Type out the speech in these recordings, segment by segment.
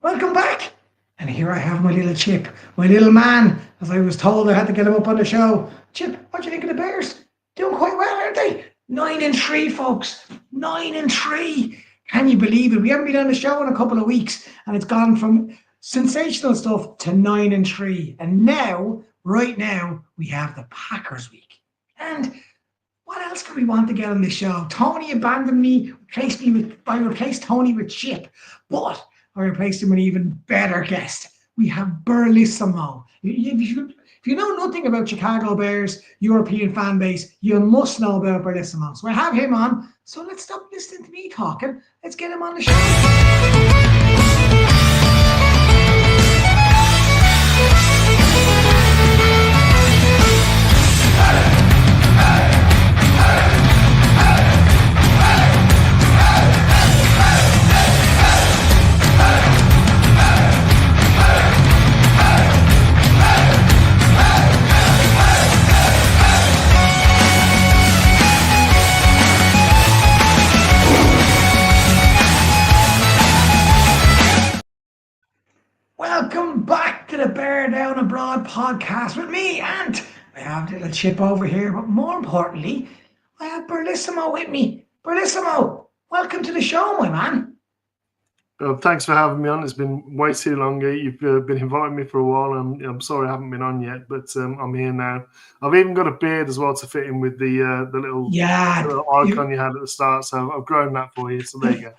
Welcome back. And here I have my little Chip, my little man, as I was told I had to get him up on the show. Chip, what do you think of the Bears? Doing quite well, aren't they? 9-3, folks. 9-3. Can you believe it? We haven't been on the show in a couple of weeks, and it's gone from sensational stuff to 9-3. And now, right now, we have the Packers week. And what else could we want to get on the show? Tony abandoned me, I replaced Tony with Chip. But I replaced him with an even better guest. We have Bearlissimo. If you know nothing about Chicago Bears, European fan base, you must know about Bearlissimo. So I have him on. So let's stop listening to me talking. Let's get him on the show. Welcome back to the Bear Down Abroad podcast with me, and I have little Chip over here, but more importantly, I have Bearlissimo with me. Bearlissimo, welcome to the show, my man. Thanks for having me on. It's been way too long. You've been inviting me for a while. I'm sorry I haven't been on yet, but I'm here now. I've even got a beard as well to fit in with the little icon you had at the start. So I've grown that for you. So there you go.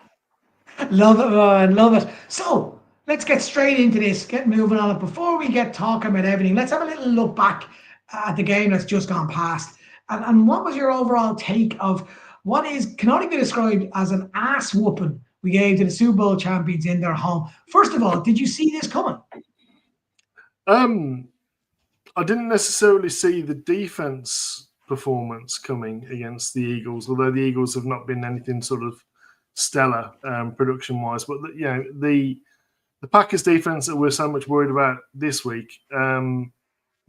Love it, man. Love it. So let's get straight into this. Get moving on it. Before we get talking about everything, let's have a little look back at the game that's just gone past. And what was your overall take of what can only be described as an ass whooping we gave to the SuperBowl Champions in their home? First of all, did you see this coming? I didn't necessarily see the defense performance coming against the Eagles, although the Eagles have not been anything sort of stellar production-wise. But the Packers defense that we're so much worried about this week, the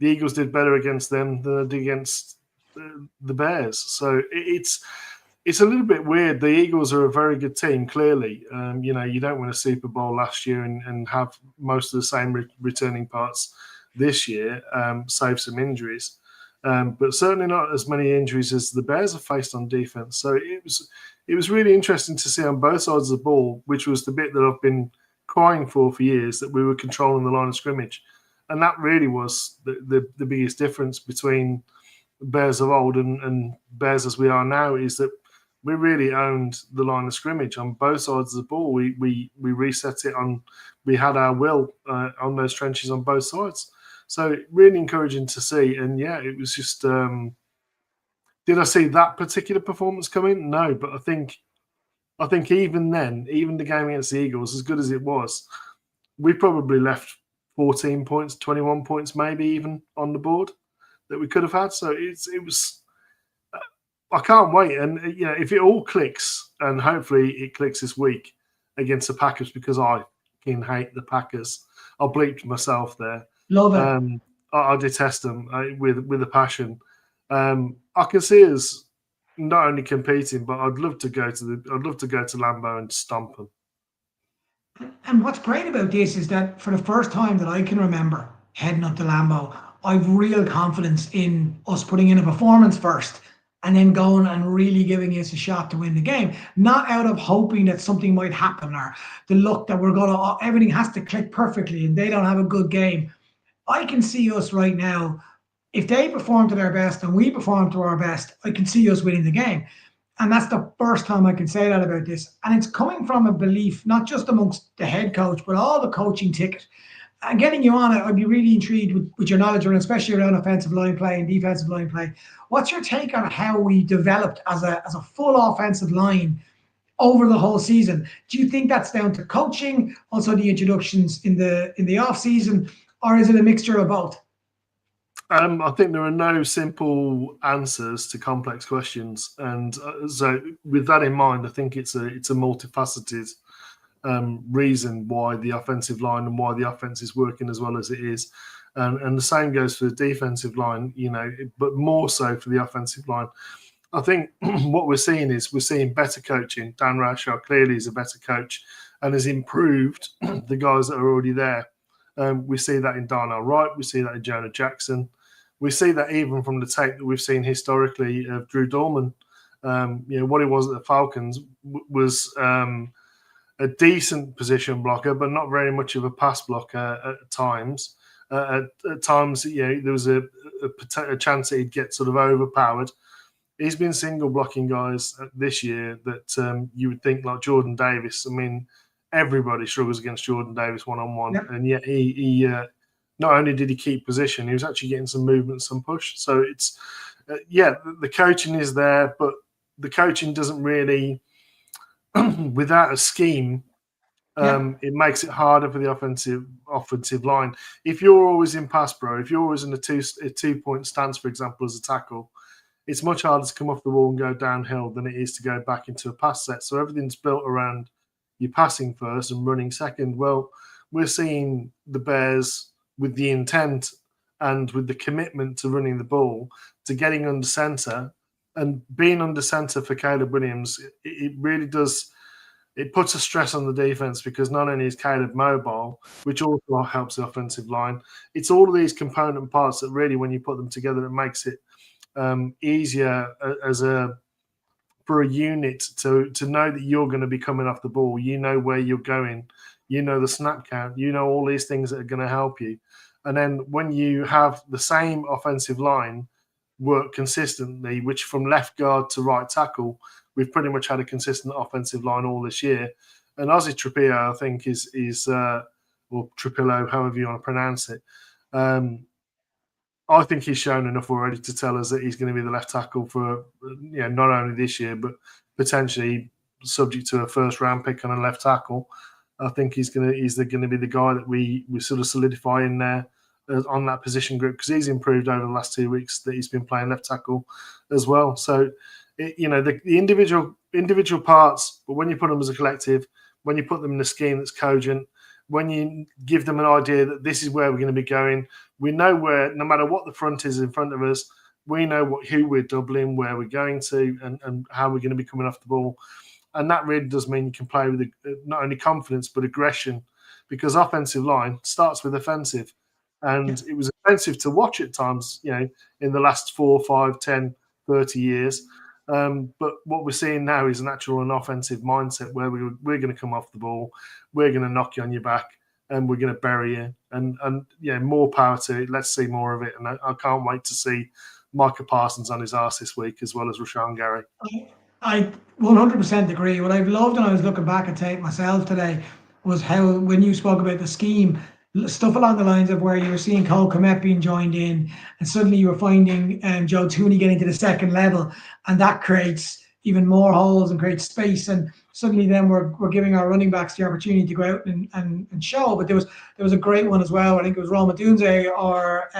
Eagles did better against them than they did against the Bears. So it's a little bit weird. The Eagles are a very good team, clearly. You don't win a Super Bowl last year and have most of the same returning parts this year, save some injuries. But certainly not as many injuries as the Bears have faced on defense. So it was really interesting to see on both sides of the ball, which was the bit that I've been crying for years, that we were controlling the line of scrimmage. And that really was the biggest difference between Bears of old and Bears as we are now, is that we really owned the line of scrimmage on both sides of the ball. We reset it on. We had our will on those trenches on both sides. So really encouraging to see. And yeah, it was just. Did I see that particular performance coming? No, but I think even then, even the game against the Eagles, as good as it was, we probably left 14 points, 21 points, maybe even on the board that we could have had. So it was. I can't wait, and if it all clicks, and hopefully it clicks this week against the Packers, because I can hate the Packers. I bleeped myself there. Love it. I detest them with a passion. I can see us not only competing, but I'd love to go to Lambeau and stomp them. And what's great about this is that for the first time that I can remember heading up to Lambeau, I've real confidence in us putting in a performance first, and then going and really giving us a shot to win the game. Not out of hoping that something might happen, or the luck that everything has to click perfectly and they don't have a good game. I can see us right now, if they perform to their best and we perform to our best, I can see us winning the game. And that's the first time I can say that about this. And it's coming from a belief, not just amongst the head coach, but all the coaching ticket. And getting you on it, I'd be really intrigued with your knowledge, and especially around offensive line play and defensive line play. What's your take on how we developed as a full offensive line over the whole season? Do you think that's down to coaching, also the introductions in the off season, or is it a mixture of both? I think there are no simple answers to complex questions, and so with that in mind, I think it's a multifaceted reason why the offensive line and why the offense is working as well as it is. And the same goes for the defensive line, but more so for the offensive line. I think what we're seeing better coaching. Dan Rashaw clearly is a better coach. and has improved the guys that are already there. We see that in Darnell Wright. We see that in Jonah Jackson. We see that even from the tape that we've seen historically of Drew Dorman. What he was at the Falcons was a decent position blocker, but not very much of a pass blocker at times. At times, there was a chance that he'd get sort of overpowered. He's been single blocking guys this year that you would think, like Jordan Davis. I mean, everybody struggles against Jordan Davis one-on-one. Yep. And yet he not only did he keep position, he was actually getting some movement, some push. So it's, the coaching is there, but the coaching doesn't really, without a scheme, it makes it harder for the offensive line. If you're always in pass pro, if you're always in a two-point stance, for example, as a tackle, it's much harder to come off the ball and go downhill than it is to go back into a pass set. So everything's built around you passing first and running second. Well, we're seeing the Bears with the intent and with the commitment to running the ball, to getting under center, and being under center for Caleb Williams, it really does. It puts a stress on the defense because not only is Caleb mobile, which also helps the offensive line, it's all of these component parts that really, when you put them together, it makes it easier for a unit to know that you're going to be coming off the ball. You know where you're going. You know the snap count. You know all these things that are going to help you. And then when you have the same offensive line work consistently, which from left guard to right tackle, we've pretty much had a consistent offensive line all this year. And Ozzy Trapillo, I think, is or Trapillo, however you want to pronounce it, I think he's shown enough already to tell us that he's going to be the left tackle for not only this year, but potentially subject to a first-round pick on a left tackle. I think he's going to be the guy that we sort of solidify in there on that position group, because he's improved over the last 2 weeks that he's been playing left tackle as well. So, the individual parts, but when you put them as a collective, when you put them in a scheme that's cogent, when you give them an idea that this is where we're going to be going, we know where, no matter what the front is in front of us, we know who we're doubling, where we're going to, and how we're going to be coming off the ball. And that really does mean you can play with not only confidence, but aggression, because offensive line starts with offensive. And it was offensive to watch at times, in the last 4, 5, 10, 30 years. But what we're seeing now is an actual and offensive mindset where we're going to come off the ball, we're going to knock you on your back, and we're going to bury you. And more power to it. Let's see more of it. And I can't wait to see Micah Parsons on his arse this week, as well as Rashawn Gary. I 100% agree. What I've loved when I was looking back at tape myself today was how, when you spoke about the scheme, stuff along the lines of where you were seeing Cole Kmet being joined in, and suddenly you were finding Joe Tooney getting to the second level, and that creates even more holes and creates space. And suddenly then we're giving our running backs the opportunity to go out and show. But there was a great one as well. I think it was Roma Dunze or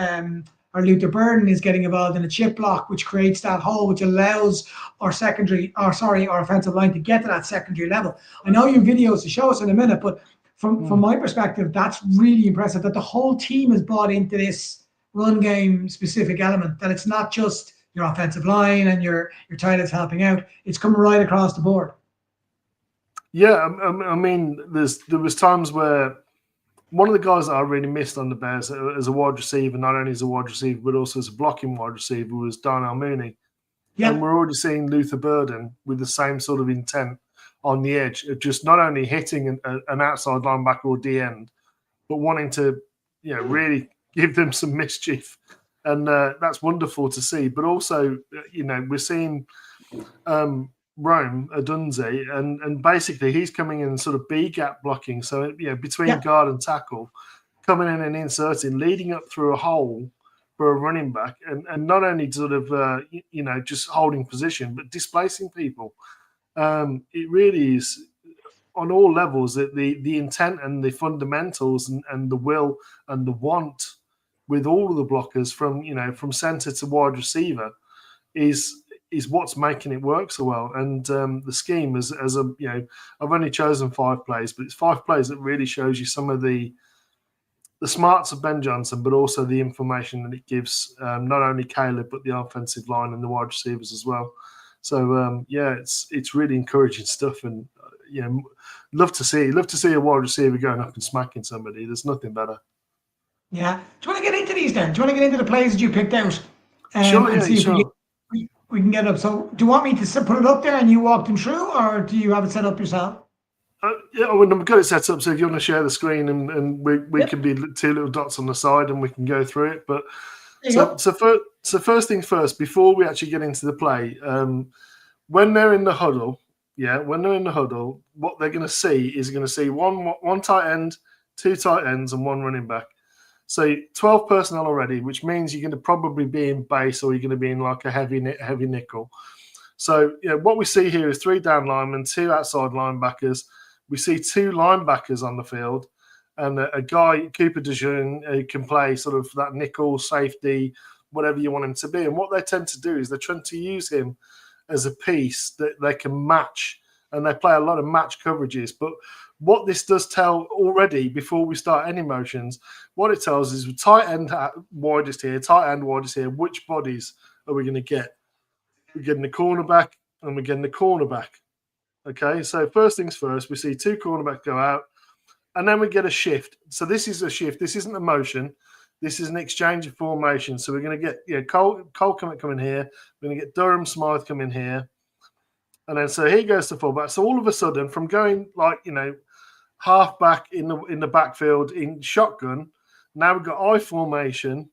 Luther Burden is getting involved in a chip block, which creates that hole, which allows our offensive line to get to that secondary level. I know you have videos to show us in a minute, but from my perspective, that's really impressive that the whole team has bought into this run game specific element, that it's not just your offensive line and your tight ends helping out. It's coming right across the board. Yeah, I mean, there was times where one of the guys that I really missed on the Bears as a wide receiver, not only as a wide receiver, but also as a blocking wide receiver, was Darnell Mooney. Yeah. And we're already seeing Luther Burden with the same sort of intent on the edge of just not only hitting an outside linebacker or D end, but wanting to, really give them some mischief. And that's wonderful to see. But also, we're seeing Rome Adunze, and basically he's coming in sort of B gap blocking. So between guard and tackle, coming in and inserting, leading up through a hole for a running back, and not only sort of just holding position, but displacing people. It really is on all levels that the intent and the fundamentals and the will and the want with all of the blockers from center to wide receiver is what's making it work so well. And the scheme I've only chosen 5 plays, but it's 5 plays that really shows you some of the smarts of Ben Johnson, but also the information that it gives not only Caleb, but the offensive line and the wide receivers as well. So it's really encouraging stuff, and love to see a wide receiver going up and smacking somebody. There's nothing better. Yeah. Do you want to get into these then? Do you want to get into the plays that you picked out? Sure, and see if sure. we can get it up. So do you want me to put it up there and you walk them through, or do you have it set up yourself? Yeah, we've got it set up. So if you want to share the screen and we can be two little dots on the side and we can go through it. But so first thing first, before we actually get into the play, when they're in the huddle, what they're going to see is one tight end, two tight ends, and one running back. So 12 personnel already, which means you're going to probably be in base or you're going to be in like a heavy nickel. So what we see here is 3 down linemen, 2 outside linebackers. We see 2 linebackers on the field, and a guy, Cooper DeJean, who can play sort of that nickel, safety, whatever you want him to be. And what they tend to do is they're trying to use him as a piece that they can match, and they play a lot of match coverages. But what this does tell already, before we start any motions, what it tells is tight end widest here, which bodies are we going to get? We're getting the cornerback and we're getting the cornerback. Okay, so first things first, we see 2 cornerbacks go out, and then we get a shift. So this is a shift. This isn't a motion. This is an exchange of formation. So we're going to get Cole coming here. We're going to get Durham Smythe coming here. And then so here goes the fullback. So all of a sudden, from going half back in the backfield in shotgun, now we've got I formation.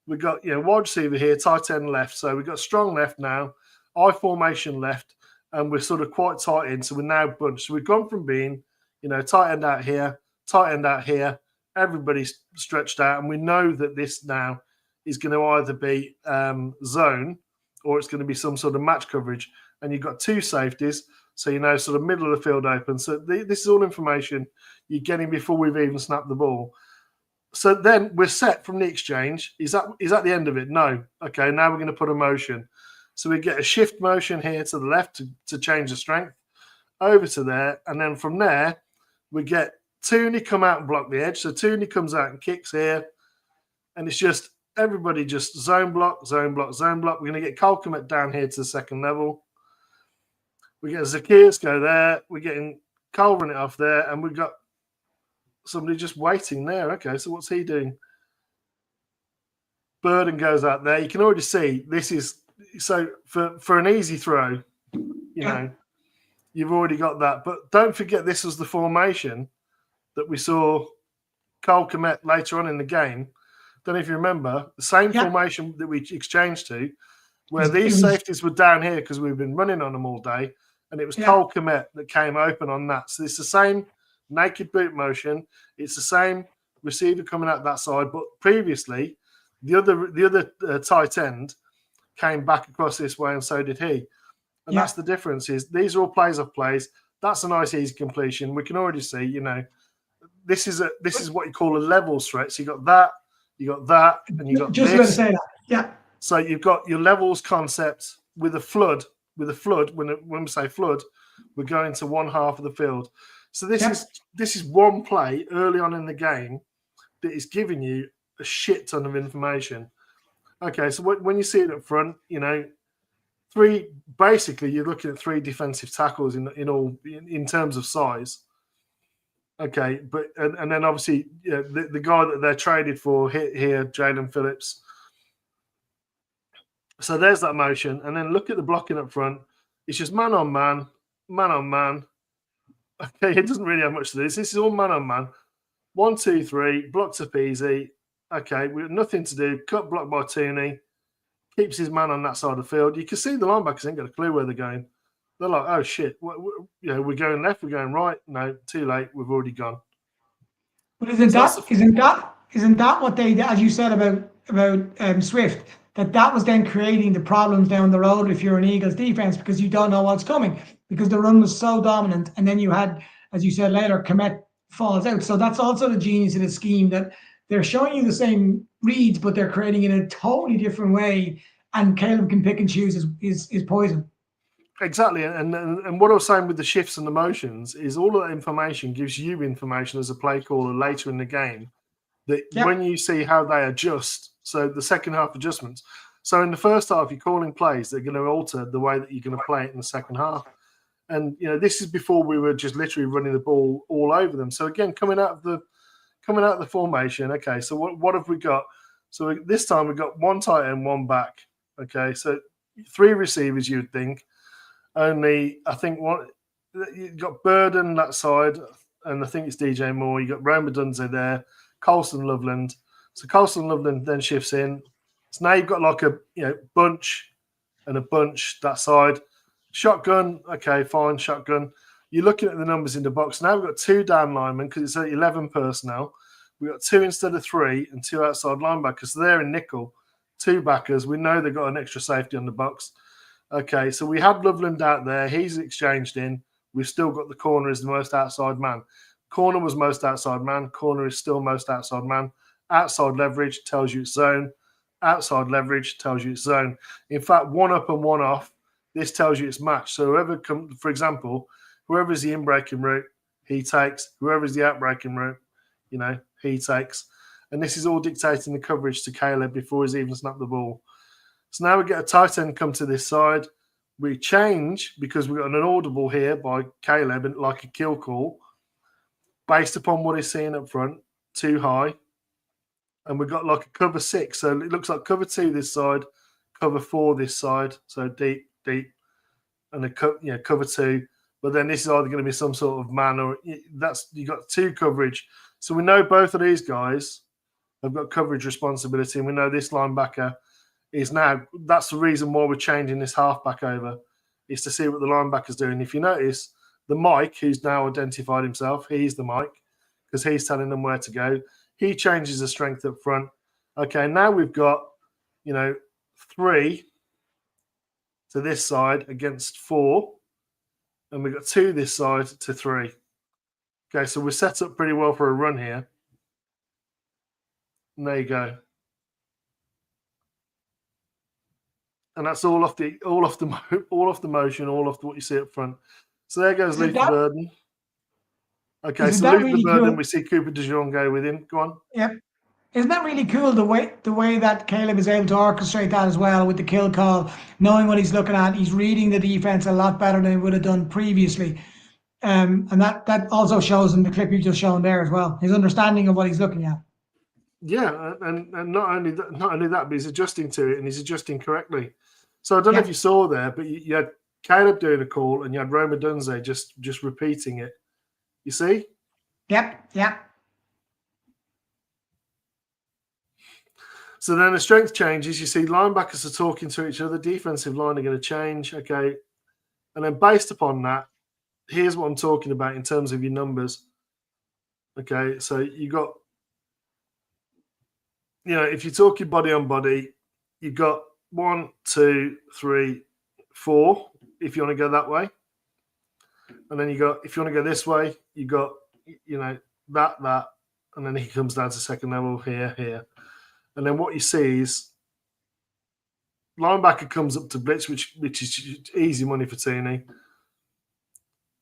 We've got wide receiver here, tight end left. So we've got strong left now, I formation left, and we're sort of quite tight in. So we're now bunched. So we've gone from being, tight end out here, tight end out here. Everybody's stretched out, and we know that this now is going to either be zone or it's going to be some sort of match coverage. And you've got 2 safeties, so sort of middle of the field open. So this is all information you're getting before we've even snapped the ball. So then we're set from the exchange. Is that the end of it? No. Okay, now we're going to put a motion. So we get a shift motion here to the left to change the strength over to there. And then from there, we get Tooney come out and block the edge. So Tooney comes out and kicks here. And it's just everybody just zone block, zone block, zone block. We're going to get Cole Kmet down here to the second level. We get Zacchaeus go there. We're getting Cole run it off there. And we've got somebody just waiting there. Okay, so what's he doing? Burden goes out there. You can already see this is so for an easy throw, you've already got that. But don't forget, this was the formation that we saw Cole Kmet later on in the game. Don't know if you remember the same formation that we exchanged to, where these safeties were down here because we've been running on them all day, and it was Cole Kmet that came open on that. So it's the same naked boot motion. It's the same receiver coming out that side, but previously the other tight end came back across this way, and so did he. And that's the difference. Is these are all plays off plays. That's a nice easy completion. We can already see, this is what you call a level threat. So you got that, and you got just this. going to say that. Yeah. So you've got your levels concept with a flood. When we say flood, we're going to one half of the field. So this is one play early on in the game that is giving you a shit ton of information. Okay, so when you see it up front, basically you're looking at 3 defensive tackles in terms of size. Okay, but and then obviously the guy that they're traded for here, Jalen Phillips. So there's that motion, and then look at the blocking up front. It's just man on man, man on man. Okay, it doesn't really have much to do. This is all man on man. 1, 2, 3, blocks up easy. Okay, we have nothing to do. Cut block by Tooney. Keeps his man on that side of the field. You can see the linebackers ain't got a clue where they're going. They're like, oh shit, we're going left, we're going right. No, too late. We've already gone. But isn't that what they, as you said about Swift, that was then creating the problems down the road if you're an Eagles defense, because you don't know what's coming, because the run was so dominant, and then you had, as you said later, Kmet falls out. So that's also the genius of the scheme, that they're showing you the same reads, but they're creating it in a totally different way, and Caleb can pick and choose his poison. Exactly, and what I was saying with the shifts and the motions is all of that information gives you information as a play caller later in the game, that when you see how they adjust, so the second half adjustments. So in the first half, you're calling plays that are going to alter the way that you're going to play it in the second half. And this is before we were just literally running the ball all over them. So again, coming out of the formation, okay. So what have we got? So this time we've got one tight end, one back. Okay, so 3 receivers, you'd think. Only I think you've got Burden that side, and I think it's DJ Moore. You got Roma Dunze there, Colston Loveland. So Colston Loveland then shifts in. So now you've got like a bunch and a bunch that side. Shotgun, okay, fine, shotgun. You're looking at the numbers in the box. Now we've got 2 down linemen because it's 11 personnel. We've got 2 instead of 3 and 2 outside linebackers. So they're in nickel, 2 backers. We know they've got an extra safety on the box. Okay, so we had Loveland out there. He's exchanged in. We've still got the corner as the most outside man. Corner was most outside man. Corner is still most outside man. Outside leverage tells you it's zone. Outside leverage tells you it's zone. In fact, 1 up and 1 off, this tells you it's matched. So for example, whoever's the in-breaking route, he takes. Whoever's the out-breaking route, he takes. And this is all dictating the coverage to Caleb before he's even snapped the ball. So now we get a tight end come to this side. We change because we've got an audible here by Caleb, and like a kill call, based upon what he's seeing up front, too high. And we've got like a cover 6. So it looks like cover 2 this side, cover 4 this side. So deep, and a cover 2. But then this is either going to be some sort of man, or you got 2 coverage. So we know both of these guys have got coverage responsibility, and we know this linebacker is now. That's the reason why we're changing this halfback over, is to see what the linebacker's doing. If you notice, the Mike, who's now identified himself, he's the Mike because he's telling them where to go. He changes the strength up front. Okay, now we've got 3 to this side against 4, and we've got 2 this side to 3. Okay, so we're set up pretty well for a run here. And there you go. And that's all off the motion, all off what you see up front. So there goes Luther Burden. Okay, so Luther really Burden, cool? We see Cooper DeJean go with him. Go on. Yep. Isn't that really cool, the way that Caleb is able to orchestrate that as well with the kill call, knowing what he's looking at? He's reading the defense a lot better than he would have done previously. And that also shows in the clip you've just shown there as well, his understanding of what he's looking at. Yeah, and not only that, but he's adjusting to it, and he's adjusting correctly. So I don't know if you saw there, but you had Caleb doing a call, and you had Roma Dunze just repeating it. You see? Yep. So then the strength changes. You see linebackers are talking to each other. Defensive line are going to change. Okay. And then based upon that, here's what I'm talking about in terms of your numbers. Okay. So you got, if you're talking body on body, you've got 1, 2, 3, 4, if you want to go that way. And then if you want to go this way, you got, that, and then he comes down to second level here. And then what you see is linebacker comes up to blitz, which is easy money for Tooney.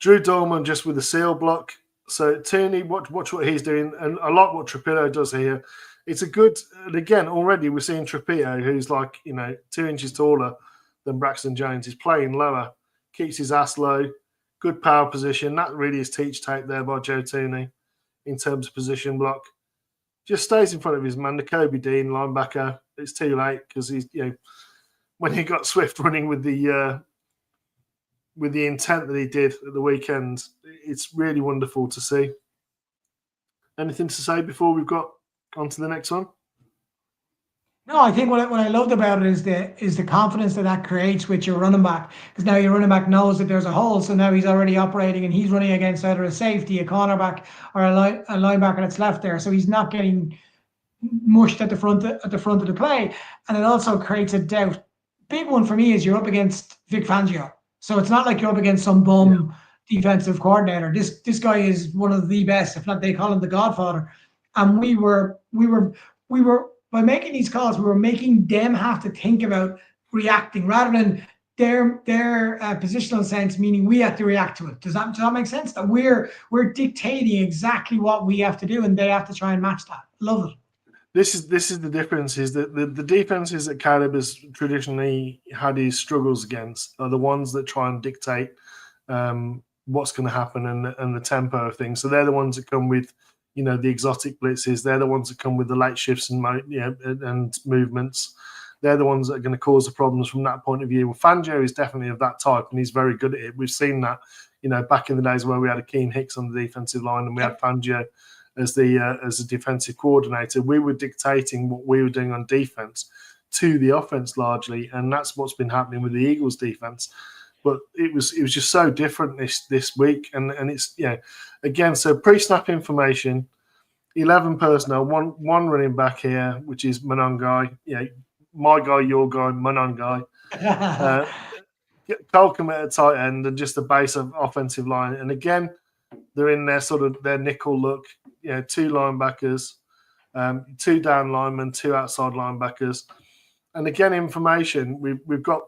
Drew Dolman just with a seal block. So Tooney, watch what he's doing, and I like what Trapillo does here. It's a good, and again, already we're seeing Trapillo, who's like 2 inches taller than Braxton Jones. He's playing lower, keeps his ass low, good power position. That really is teach tape there by Joe Tooney in terms of position block. Just stays in front of his man, the Kobe Dean linebacker. It's too late because he's when he got Swift running with the intent that he did at the weekend, it's really wonderful to see. Anything to say before we've got on to the next one? No, I think what I loved about it is the confidence that creates with your running back, because now your running back knows that there's a hole, so now he's already operating and he's running against either a safety, a cornerback, or a linebacker that's left there, so he's not getting mushed at the front of the play, and it also creates a doubt. Big one for me is you're up against Vic Fangio, so it's not like you're up against some bum defensive coordinator. This guy is one of the best, if not they call him the Godfather, and we were. By making these calls, we were making them have to think about reacting rather than their positional sense, meaning we have to react to it. Does that make sense? That we're dictating exactly what we have to do, and they have to try and match that. Love it. This is the difference. Is that the defenses that Caleb has traditionally had his struggles against are the ones that try and dictate what's going to happen and the tempo of things. So they're the ones that come with, the exotic blitzes. They're the ones that come with the late shifts and movements. They're the ones that are going to cause the problems from that point of view. Well, Fangio is definitely of that type, and he's very good at it. We've seen that, back in the days where we had a Keane Hicks on the defensive line and we had Fangio as a defensive coordinator. We were dictating what we were doing on defense to the offense largely, and that's what's been happening with the Eagles defense. But it was just so different this week, and it's again, so pre-snap information, 11 personnel, one running back here, which is Monongai, my guy, your guy, Monongai, Cole Kmet at tight end, and just the base of offensive line. And again, they're in their nickel look, 2 linebackers, 2 down linemen, 2 outside linebackers. And again, information, we've got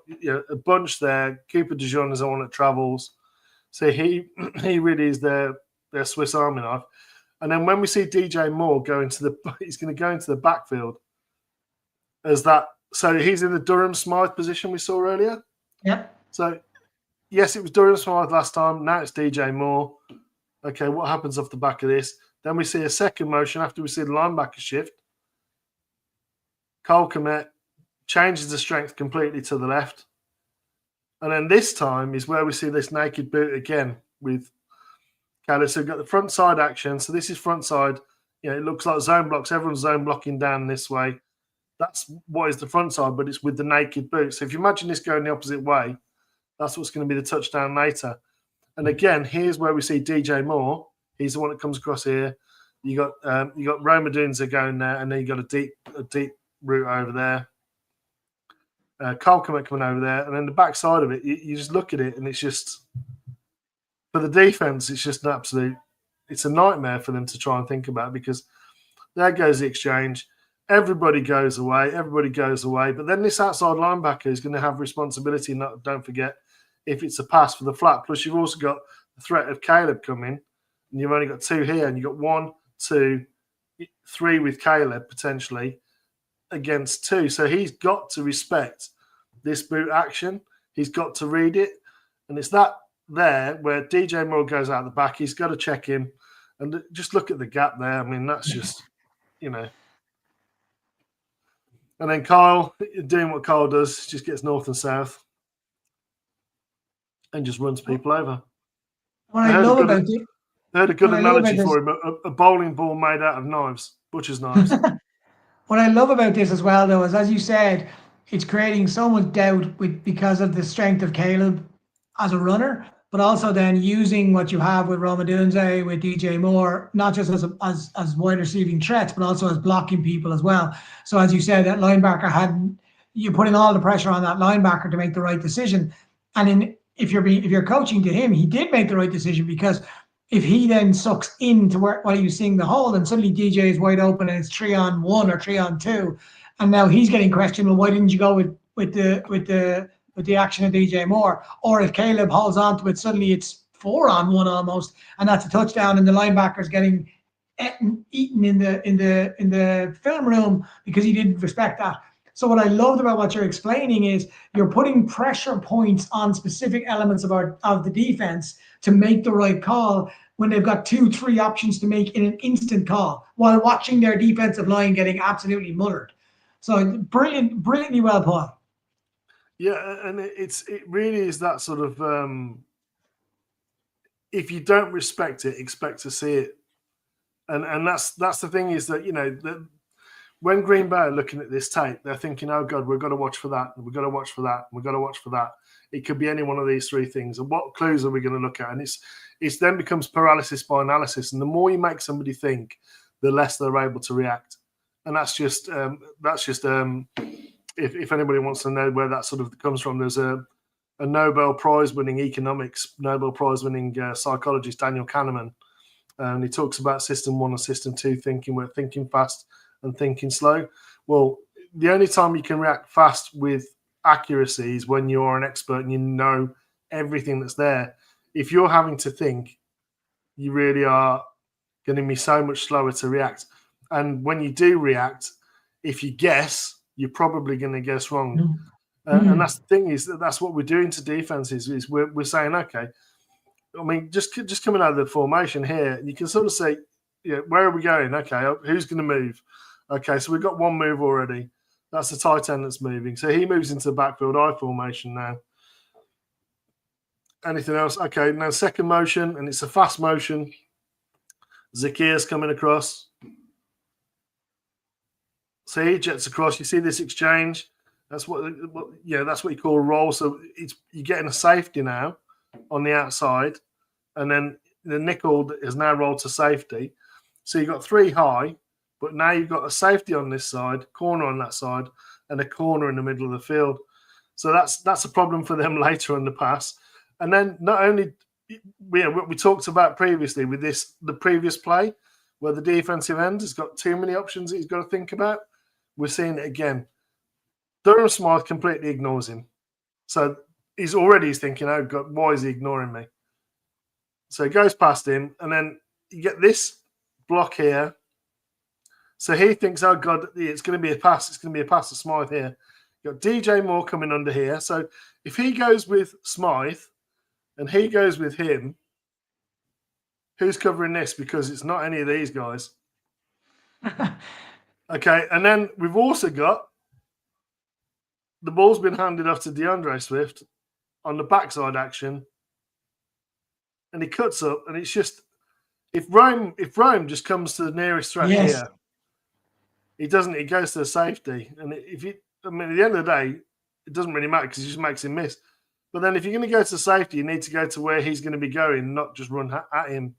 a bunch there. Cooper DeJean is the one that travels. So he really is their Swiss Army knife. And then when we see DJ Moore he's going to go into the backfield as that. So he's in the Durham Smythe position we saw earlier. Yep. So, yes, it was Durham Smythe last time. Now it's DJ Moore. Okay, what happens off the back of this? Then we see a second motion after we see the linebacker shift. Cole Kmet changes the strength completely to the left. And then this time is where we see this naked boot again with Calais. So we've got the front side action. So this is front side. It looks like zone blocks. Everyone's zone blocking down this way. That's what is the front side, but it's with the naked boot. So if you imagine this going the opposite way, that's what's going to be the touchdown later. And again, here's where we see DJ Moore. He's the one that comes across here. You got Roma Dunza going there, and then you got a deep route over there. Cole Kmet coming over there, and then the back side of it, you just look at it, and it's just, for the defense, it's just it's a nightmare for them to try and think about, because there goes the exchange. Everybody goes away. But then this outside linebacker is going to have responsibility. Don't forget, if it's a pass for the flat. Plus, you've also got the threat of Caleb coming, and you've only got 2 here, and you've got 1, 2, 3 with Caleb potentially against 2. So he's got to respect this boot action. He's got to read it. And it's that there where DJ Moore goes out the back. He's got to check him. And just look at the gap there. I mean, that's just, And then Kyle, doing what Kyle does, just gets north and south and just runs people over. What I love about it. I heard a good analogy for him, a bowling ball made out of knives, butcher's knives. What I love about this as well, though, is, as you said, it's creating so much doubt because of the strength of Caleb as a runner, but also then using what you have with Roma Dunze, with DJ Moore, not just as wide receiving threats, but also as blocking people as well. So as you said, that linebacker you're putting all the pressure on that linebacker to make the right decision. And if you're coaching to him, he did make the right decision, because if he then sucks into while he was seeing the hole, and suddenly DJ is wide open and it's 3-on-1 or 3-on-2, and now he's getting questioned. Well, why didn't you go with the action of DJ Moore? Or if Caleb holds on to it, suddenly it's 4-on-1 almost, and that's a touchdown, and the linebacker's getting eaten in the film room because he didn't respect that. So what I loved about what you're explaining is you're putting pressure points on specific elements of the defense to make the right call when they've got 2-3 options to make in an instant call, while watching their defensive line getting absolutely mullered. So brilliantly well put. Yeah, and it really is that sort of, if you don't respect it, expect to see it. And that's the thing, is that, when Green Bay are looking at this tape, they're thinking, oh, God, we've got to watch for that. We've got to watch for that. We've got to watch for that. It could be any one of these 3 things. And what clues are we going to look at? And it's then becomes paralysis by analysis. And the more you make somebody think, the less they're able to react. And that's just if anybody wants to know where that sort of comes from, there's a Nobel Prize winning economics, Nobel Prize winning psychologist, Daniel Kahneman. And he talks about system 1 and system 2 thinking, where thinking fast and thinking slow. Well, the only time you can react fast with accuracy is when you're an expert and you know everything that's there. If you're having to think, you really are going to be so much slower to react. And when you do react, if you guess, you're probably going to guess wrong. And that's the thing, is that's what we're doing to defenses, is we're saying, okay, I mean, just coming out of the formation here, you can sort of say, yeah, where are we going? Okay, who's going to move? Okay, so we've got one move already. That's the tight end that's moving. So he moves into the backfield I formation now. Anything else? Okay, now second motion, and it's a fast motion. Zacchaeus coming across. So he jets across. You see this exchange. That's what you call a roll. So you're getting a safety now on the outside, and then the nickel is now rolled to safety. So you've got 3 high, but now you've got a safety on this side, corner on that side, and a corner in the middle of the field. So that's a problem for them later on the pass. And then not only what we talked about previously with the previous play, where the defensive end has got too many options that he's got to think about, we're seeing it again. Durham Smythe completely ignores him. So he's thinking, oh God, why is he ignoring me? So he goes past him, and then you get this block here. So he thinks, oh God, it's going to be a pass. It's going to be a pass to Smythe here. You've got DJ Moore coming under here. So if he goes with Smythe and he goes with him, who's covering this? Because it's not any of these guys. Okay, and then we've also got the ball's been handed off to DeAndre Swift on the backside action, and he cuts up, and it's just if Rome just comes to the nearest threat here, he doesn't. He goes to the safety, and at the end of the day, it doesn't really matter because he just makes him miss. But then if you're going to go to safety, you need to go to where he's going to be going, not just run at him.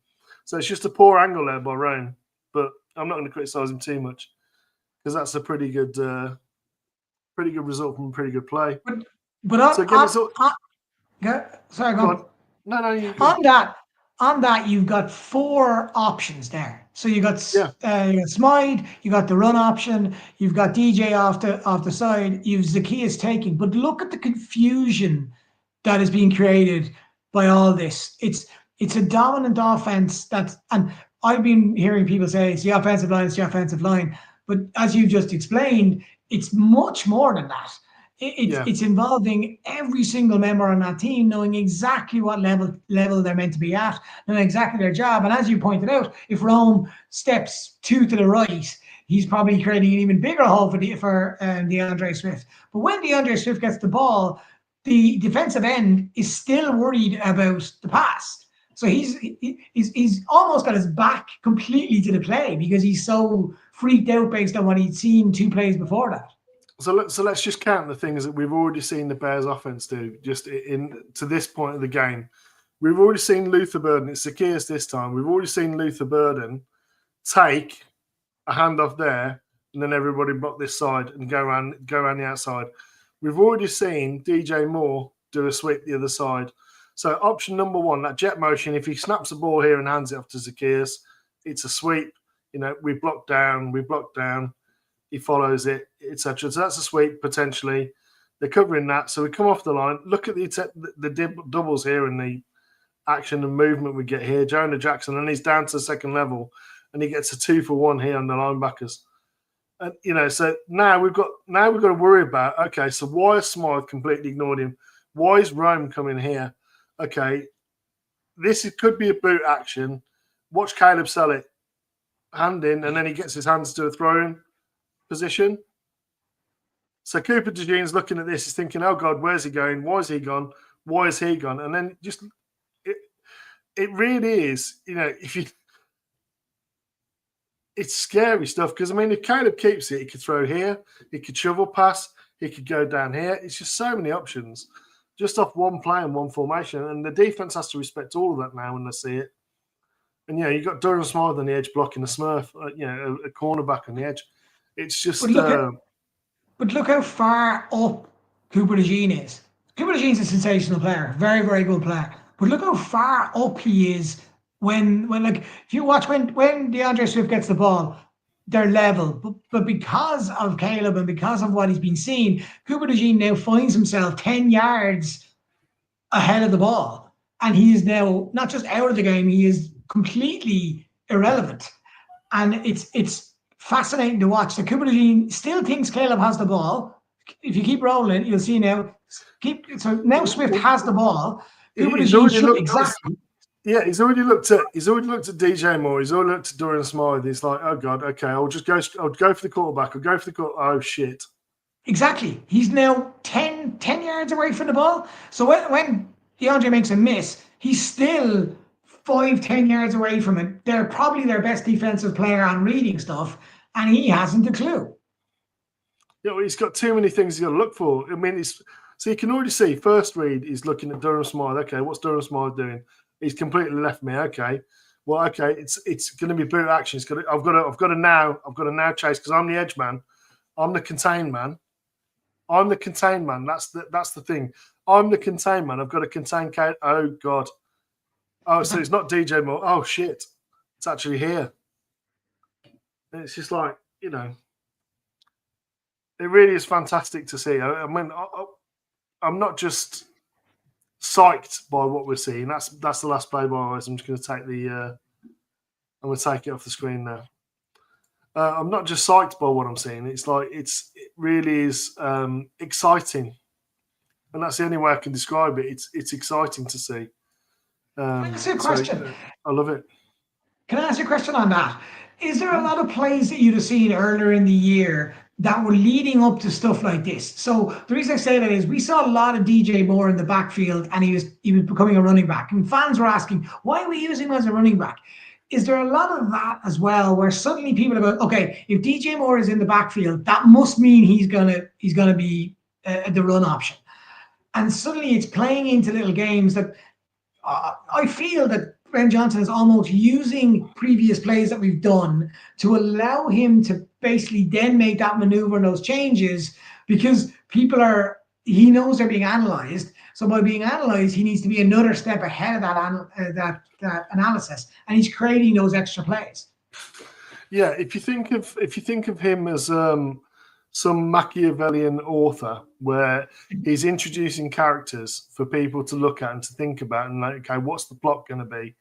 So it's just a poor angle there by Rome. But I'm not going to criticise him too much because that's a pretty good result from a pretty good play. But so again, sorry, go on. No. On that, you've got 4 options there. So you got Smythe, you got the run option, you've got DJ off the side, you've Zacchaeus taking. But look at the confusion that is being created by all this. It's a dominant offense and I've been hearing people say it's the offensive line, but as you just explained, it's much more than that. It's involving every single member on that team knowing exactly what level they're meant to be at, knowing exactly their job. And as you pointed out, if Rome steps 2 to the right, he's probably creating an even bigger hole for DeAndre Swift. But when DeAndre Swift gets the ball, the defensive end is still worried about the pass. So he's almost got his back completely to the play because he's so freaked out based on what he'd seen 2 plays before that. So let's just count the things that we've already seen the Bears offense do just to this point of the game. We've already seen Luther Burden. It's Zacchaeus this time. We've already seen Luther Burden take a handoff there and then everybody block this side and go around the outside. We've already seen DJ Moore do a sweep the other side. So option number 1, that jet motion, if he snaps the ball here and hands it off to Zacchaeus, it's a sweep. We block down. He follows it, etc. So that's a sweep potentially. They're covering that. So we come off the line. Look at the doubles here and the action and movement we get here. Jonah Jackson, and he's down to the second level, and he gets a 2-for-1 here on the linebackers. And so now we've got to worry about. Okay, so why is Smythe completely ignored him? Why is Rome coming here? Okay, this could be a boot action. Watch Caleb sell it, hand in, and then he gets his hands to a throw-in position. So Cooper DeJean's looking at this, he's thinking, oh God, where's he going? Why is he gone? Why is he gone? And then just it really is, it's scary stuff because if Caleb keeps it, he could throw here, he could shovel pass, he could go down here. It's just so many options just off one play and one formation. And the defense has to respect all of that now when they see it. And you've got Durham Smythe on the edge blocking a Smurf, a cornerback on the edge. It's just. But look how far up Cooper DeJean is. Cooper DeJean's a sensational player, very, very good player. But look how far up he is when if you watch when DeAndre Swift gets the ball, they're level. But because of Caleb and because of what he's been seeing, Cooper DeJean now finds himself 10 yards ahead of the ball. And he is now not just out of the game, he is completely irrelevant. And it's fascinating to watch. So Cooper DeJean still thinks Caleb has the ball. If you keep rolling, you'll see now. So now Swift has the ball. Cooper DeJean should Yeah, he's already looked at DJ Moore. He's already looked at Dorian Smythe. He's like, oh god, okay, I'll go for the quarterback. I'll go for the quarter. Oh shit! Exactly. He's now 10 yards away from the ball. So when DeAndre makes a miss, he's still 5, 10 yards away from it. They're probably their best defensive player on reading stuff, and he hasn't a clue. Yeah, well, he's got too many things he's got to look for. I mean, so you can already see first read. He's looking at Durham Smythe. Okay, what's Durham Smythe doing? He's completely left me. Okay, well, okay, it's going to be boot action. I've got to now chase because I'm the edge man. I'm the contain man. I'm the contain man. That's the thing. I'm the contain man. I've got to contain Kate. Oh god. Oh, so it's not DJ Moore. Oh shit. It's actually here. And it's just like, you know, it really is fantastic to see. I mean, I'm not just psyched by what we're seeing. That's the last play by us. I'm just going to take I'm going to take it off the screen now. I'm not just psyched by what I'm seeing. It's like it really is exciting, and that's the only way I can describe it. It's exciting to see. Can I ask you a question? So, I love it. Can I ask you a question on that? Is there a lot of plays that you'd have seen earlier in the year that were leading up to stuff like this? So the reason I say that is we saw a lot of DJ Moore in the backfield, and he was becoming a running back, and fans were asking, why are we using him as a running back? Is there a lot of that as well, where suddenly people are going, okay, if DJ Moore is in the backfield, that must mean he's gonna be the run option, and suddenly it's playing into little games that I feel that Ben Johnson is almost using previous plays that we've done to allow him to basically then make that maneuver and those changes, because he knows they're being analyzed. So by being analyzed, he needs to be another step ahead of that analysis, and he's creating those extra plays. Yeah, if you think of him as some Machiavellian author, where he's introducing characters for people to look at and to think about, and like, okay, what's the plot going to be?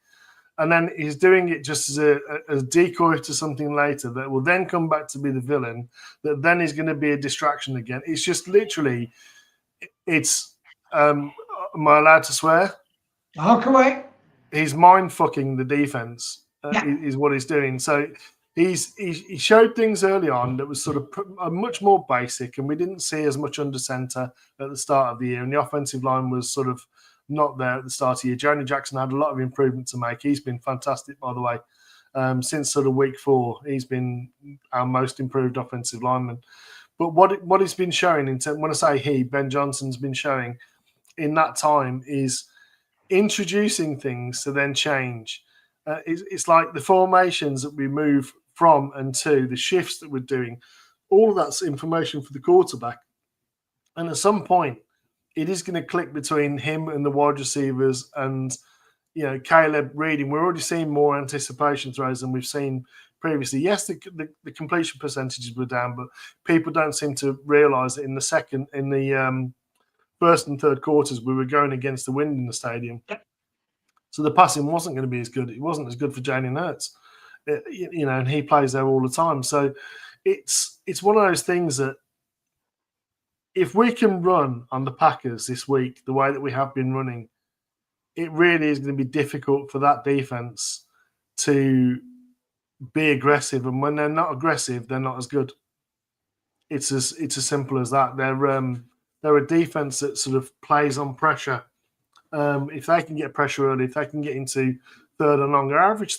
And then he's doing it just as a decoy to something later that will then come back to be the villain, that then is going to be a distraction again. It's just literally, it's, am I allowed to swear? Walk away. He's mind fucking the defense, is what he's doing. So he showed things early on that was sort of much more basic, and we didn't see as much under center at the start of the year. And the offensive line was sort of not there at the start of the year. Johnny Jackson had a lot of improvement to make. He's been fantastic, by the way. Since sort of week 4, he's been our most improved offensive lineman. But what he's been showing, when I say Ben Johnson's been showing in that time, is introducing things to then change. It's like the formations that we move from and to, the shifts that we're doing, all of that's information for the quarterback. And at some point, it is going to click between him and the wide receivers and, you know, Caleb reading. We're already seeing more anticipation throws than we've seen previously. Yes, the completion percentages were down, but people don't seem to realise that in the first and third quarters, we were going against the wind in the stadium. So the passing wasn't going to be as good. It wasn't as good for Jalen Hurts, you know, and he plays there all the time. So it's one of those things that if we can run on the Packers this week the way that we have been running, it really is going to be difficult for that defense to be aggressive. And when they're not aggressive, they're not as good. It's as simple as that. They're a defense that sort of plays on pressure. If they can get pressure early, if they can get into third and long, our average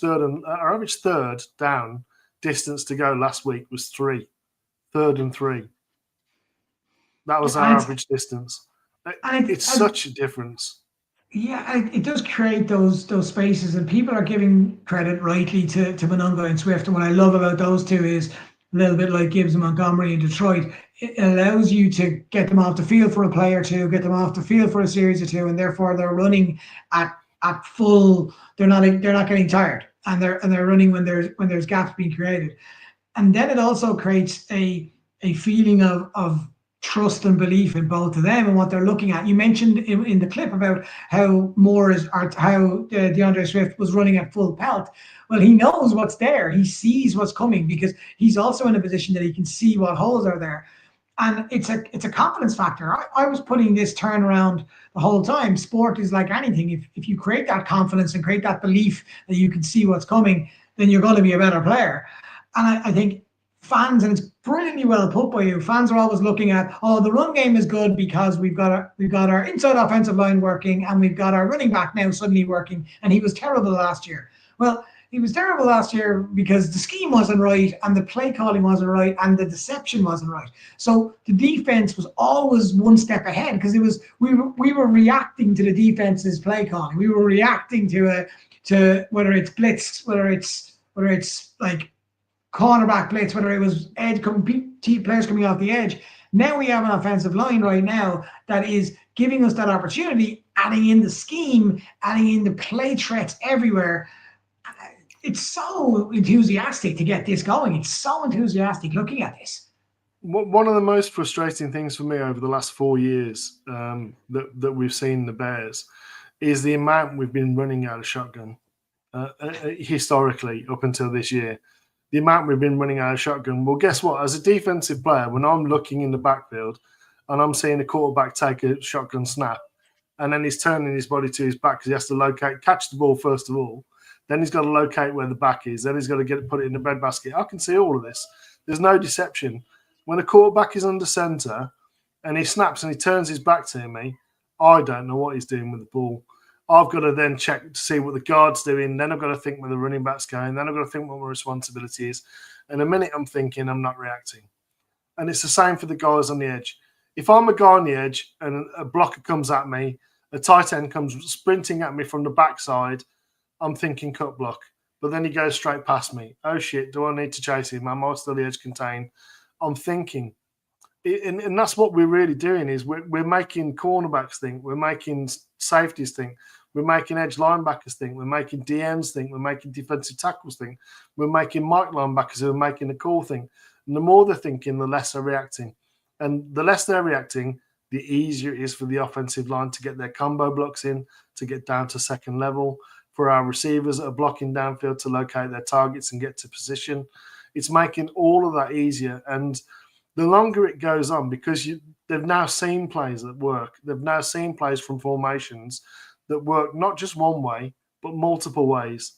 third down distance to go last week was 3, 3rd and 3. That was our average distance. It's such a difference. Yeah, it does create those spaces, and people are giving credit rightly to Monunga and Swift. And what I love about those two is a little bit like Gibbs and Montgomery in Detroit. It allows you to get them off the field for a play or two, get them off the field for a series or two, and therefore they're running at full. They're not getting tired, and they're running when there's gaps being created, and then it also creates a feeling of trust and belief in both of them and what they're looking at. You mentioned in the clip about how DeAndre Swift was running at full pelt. Well, he knows what's there. He sees what's coming because he's also in a position that he can see what holes are there. And it's a confidence factor. I was putting this turnaround the whole time. Sport is like anything. If you create that confidence and create that belief that you can see what's coming, then you're going to be a better player. And I think fans, and it's brilliantly well put by you, fans are always looking at, oh, the run game is good because we've got our inside offensive line working, and we've got our running back now suddenly working, and he was terrible last year. Well, he was terrible last year because the scheme wasn't right, and the play calling wasn't right, and the deception wasn't right. So the defense was always one step ahead because we were reacting to the defense's play calling. We were reacting to whether it's blitz, whether it's like cornerback blitz, whether it was players coming off the edge. Now we have an offensive line right now that is giving us that opportunity, adding in the scheme, adding in the play threats everywhere. It's so enthusiastic to get this going. It's so enthusiastic looking at this. One of the most frustrating things for me over the last 4 years that we've seen the Bears is the amount we've been running out of shotgun historically up until this year. The amount we've been running out of shotgun. Well, guess what? As a defensive player, when I'm looking in the backfield and I'm seeing a quarterback take a shotgun snap and then he's turning his body to his back because he has to catch the ball first of all, then he's got to locate where the back is. Then he's got to put it in the breadbasket. I can see all of this. There's no deception. When a quarterback is under center and he snaps and he turns his back to me, I don't know what he's doing with the ball. I've got to then check to see what the guard's doing. Then I've got to think where the running back's going. Then I've got to think what my responsibility is. And a minute I'm thinking, I'm not reacting. And it's the same for the guys on the edge. If I'm a guy on the edge and a blocker comes at me, a tight end comes sprinting at me from the backside, I'm thinking cut block, but then he goes straight past me. Oh shit, do I need to chase him? Am I still the edge contained? I'm thinking. And that's what we're really doing is we're making cornerbacks think. We're making safeties think. We're making edge linebackers think. We're making DMs think. We're making defensive tackles think. We're making Mike linebackers who are making the call think. And the more they're thinking, the less they're reacting. And the less they're reacting, the easier it is for the offensive line to get their combo blocks in, to get down to second level, for our receivers that are blocking downfield to locate their targets and get to position. It's making all of that easier. And the longer it goes on, because they've now seen plays that work, they've now seen plays from formations that work not just one way, but multiple ways,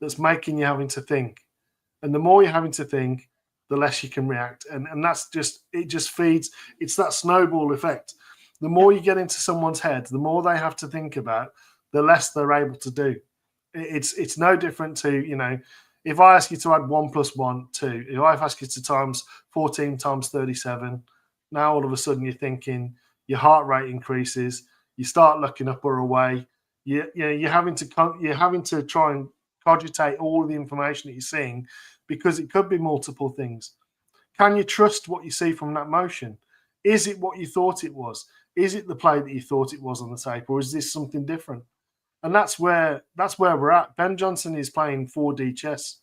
that's making you having to think. And the more you're having to think, the less you can react. And that's it just feeds, it's that snowball effect. The more you get into someone's head, the more they have to think about, the less they're able to do. It's no different to, if I ask you to add 1 + 1, 2, if I ask you to times 14 times 37, now all of a sudden you're thinking, your heart rate increases, you start looking up or away, you're having to try and cogitate all of the information that you're seeing because it could be multiple things. Can you trust what you see from that motion? Is it what you thought it was? Is it the play that you thought it was on the tape, or is this something different? And that's where we're at. Ben Johnson is playing 4D chess,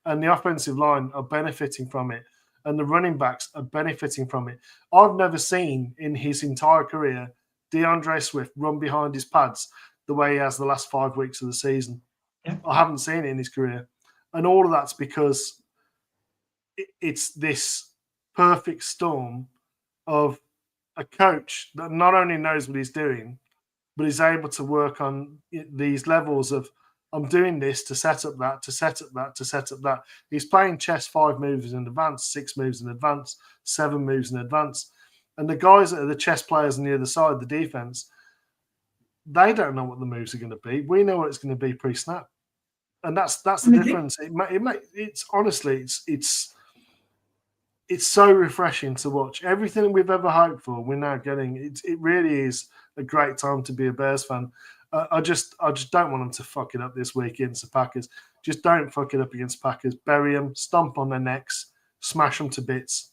and the offensive line are benefiting from it, and the running backs are benefiting from it. I've never seen in his entire career DeAndre Swift run behind his pads the way he has the last 5 weeks of the season. Yeah. I haven't seen it in his career. And all of that's because it's this perfect storm of a coach that not only knows what he's doing, but is able to work on these levels of, I'm doing this to set up that, to set up that, to set up that. He's playing chess 5 moves in advance, 6 moves in advance, 7 moves in advance. And the guys that are the chess players on the other side, the defense, they don't know what the moves are going to be. We know what it's going to be pre-snap. And that's the difference. It's honestly, it's so refreshing to watch. Everything we've ever hoped for, we're now getting. It really is a great time to be a Bears fan. I just don't want them to fuck it up this week against the Packers. Just don't fuck it up against Packers. Bury them, stomp on their necks, smash them to bits.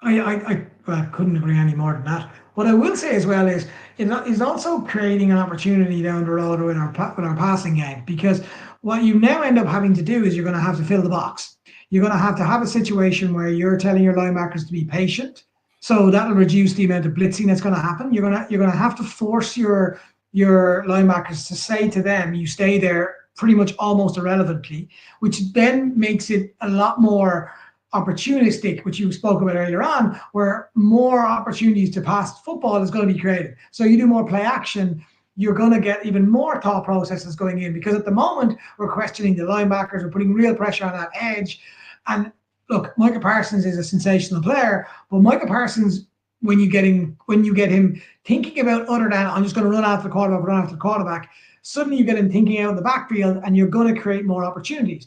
I couldn't agree any more than that. What I will say as well is it's also creating an opportunity down the road with our passing game, because what you now end up having to do is you're going to have to fill the box. You're going to have a situation where you're telling your linebackers to be patient. So that'll reduce the amount of blitzing that's going to happen. You're going to have to force your linebackers to say to them, you stay there pretty much almost irrelevantly, which then makes it a lot more opportunistic, which you spoke about earlier on, where more opportunities to pass football is going to be created. So you do more play action, you're going to get even more thought processes going in, because at the moment we're questioning the linebackers, we're putting real pressure on that edge. And look, Micah Parsons is a sensational player, but Micah Parsons, when you get him thinking about other than I'm just going to run after the quarterback, suddenly you get him thinking out in the backfield, and you're going to create more opportunities.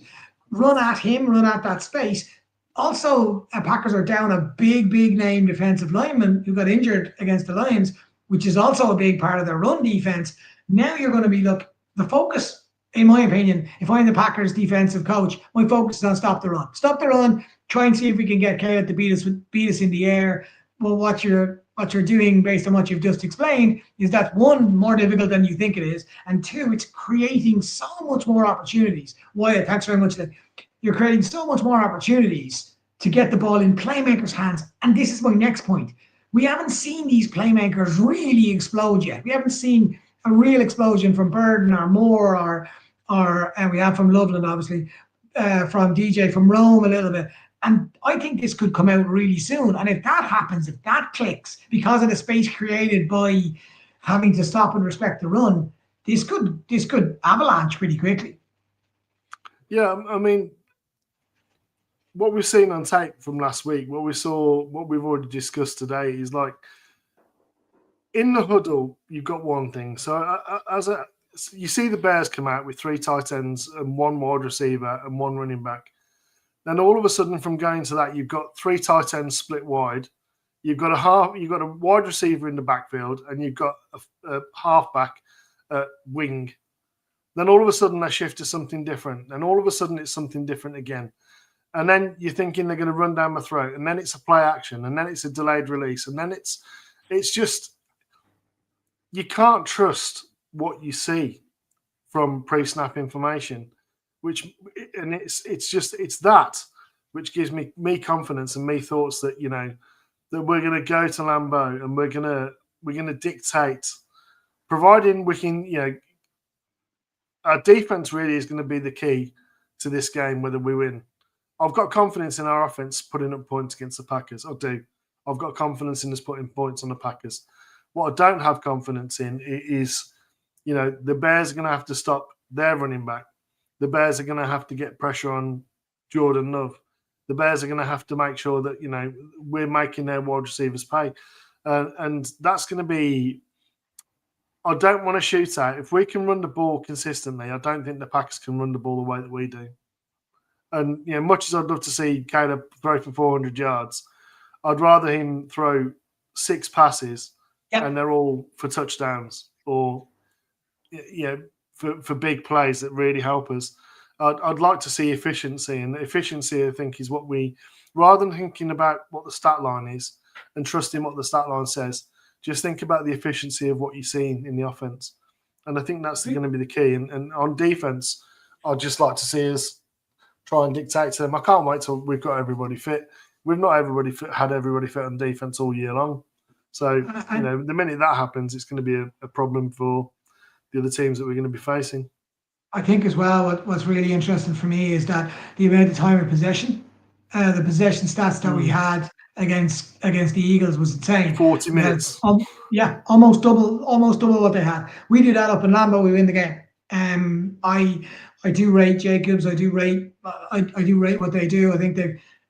Run at him, run at that space. Also, Packers are down a big name defensive lineman who got injured against the Lions, which is also a big part of their run defense. Now you're going to be, look, the focus, in my opinion, if I'm the Packers defensive coach, my focus is on stop the run. Stop the run, try and see if we can get Khaled to beat us in the air. Well, what you're doing based on what you've just explained is that, one, more difficult than you think it is, and two, it's creating so much more opportunities. Wyatt, thanks very much. You're creating so much more opportunities to get the ball in playmakers' hands. And this is my next point. We haven't seen these playmakers really explode yet. We haven't seen a real explosion from Burden or Moore and we have from Loveland, obviously, from DJ, from Rome a little bit. And I think this could come out really soon. And if that happens, if that clicks, because of the space created by having to stop and respect the run, this could avalanche pretty quickly. Yeah, I mean, what we've seen on tape from last week, what we've already discussed today is, like, in the huddle, you've got one thing. So you see the Bears come out with 3 tight ends and 1 wide receiver and 1 running back. Then all of a sudden, from going to that, you've got 3 tight ends split wide. You've got a wide receiver in the backfield, and you've got a halfback wing. Then all of a sudden, they shift to something different. And all of a sudden, it's something different again. And then you're thinking they're going to run down my throat. And then it's a play action. And then it's a delayed release. And then it's just, you can't trust what you see from pre-snap information. It's that which gives me confidence and me thoughts that, that we're going to go to Lambeau and we're going to dictate, providing we can, our defense really is going to be the key to this game, whether we win. I've got confidence in our offense putting up points against the Packers. I do. I've got confidence in us putting points on the Packers. What I don't have confidence in is, the Bears are going to have to stop their running back. The Bears are going to have to get pressure on Jordan Love. The Bears are going to have to make sure that, we're making their wide receivers pay. And that's going to be, I don't want to shoot out. If we can run the ball consistently, I don't think the Packers can run the ball the way that we do. And, much as I'd love to see Caleb throw for 400 yards, I'd rather him throw 6 passes and they're all for touchdowns or, for big plays that really help us. I'd like to see efficiency, and efficiency, I think, is what we, rather than thinking about what the stat line is and trusting what the stat line says, just think about the efficiency of what you're seeing in the offense. And I think that's going to be the key. And on defense, I'd just like to see us try and dictate to them. I can't wait till we've got everybody fit. We've not had everybody fit on defense all year long. So, the minute that happens, it's going to be a problem for the other teams that we're going to be facing. I think as well, what's really interesting for me is that the amount of time of possession, the possession stats that we had against the Eagles was insane. 40 minutes. Almost double what they had. We do that up in Lambeau, we win the game. I do rate Jacobs. I do rate what they do. I think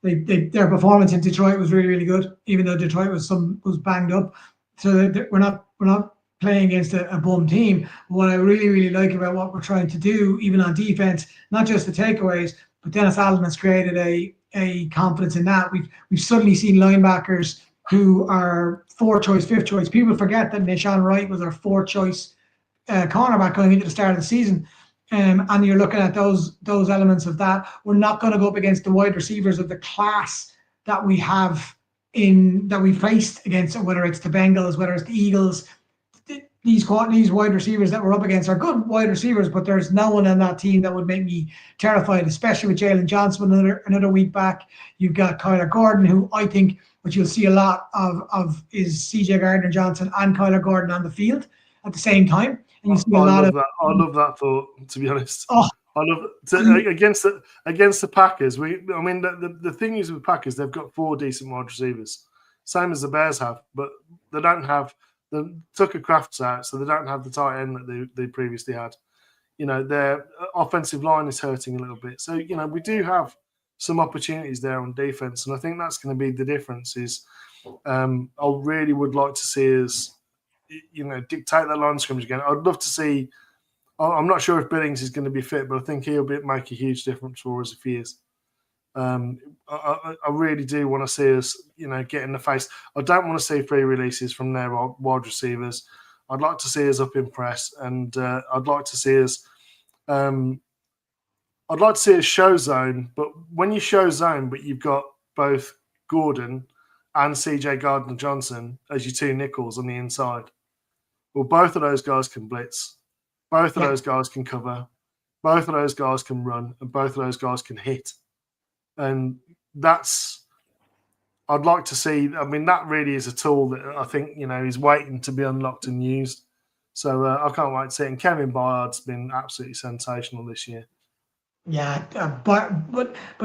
their performance in Detroit was really, really good, even though Detroit was banged up. So we're not playing against a bum team. But what I really, really like about what we're trying to do, even on defense, not just the takeaways, but Dennis Allen has created a confidence in that. We've suddenly seen linebackers who are 4th choice, 5th choice. People forget that Nishan Wright was our 4th choice cornerback going into the start of the season. And you're looking at those elements of that. We're not going to go up against the wide receivers of the class that we have that we faced against, whether it's the Bengals, whether it's the Eagles. These wide receivers that we're up against are good wide receivers, but there's no one on that team that would make me terrified, especially with Jalen Johnson another week back. You've got Kyler Gordon, who I think what you'll see a lot of is CJ Gardner-Johnson and Kyler Gordon on the field at the same time. And you see I love that thought, to be honest. I I love it. Against the Packers. The thing is with Packers, they've got 4 decent wide receivers, same as the Bears have, but they don't have the Tucker Kraft's out, so they don't have the tight end that they previously had. Their offensive line is hurting a little bit, so we do have some opportunities there on defense, and I think that's going to be the difference. Is I really would like to see us, dictate that line of scrimmage again. I'd love to see. I'm not sure if Billings is going to be fit, but I think he'll make a huge difference for us if he is. I really do want to see us, get in the face. I don't want to see free releases from their wide receivers. I'd like to see us up in press, and I'd like to see us. I'd like to see us show zone, but when you show zone, but you've got both Gordon and CJ Gardner-Johnson as your 2 nickels on the inside. Well, both of those guys can blitz. Both of those guys can cover. Both of those guys can run, and both of those guys can hit. And I'd like to see. That really is a tool that I think is waiting to be unlocked and used. So I can't wait to see it. And Kevin Byard's been absolutely sensational this year. Yeah, but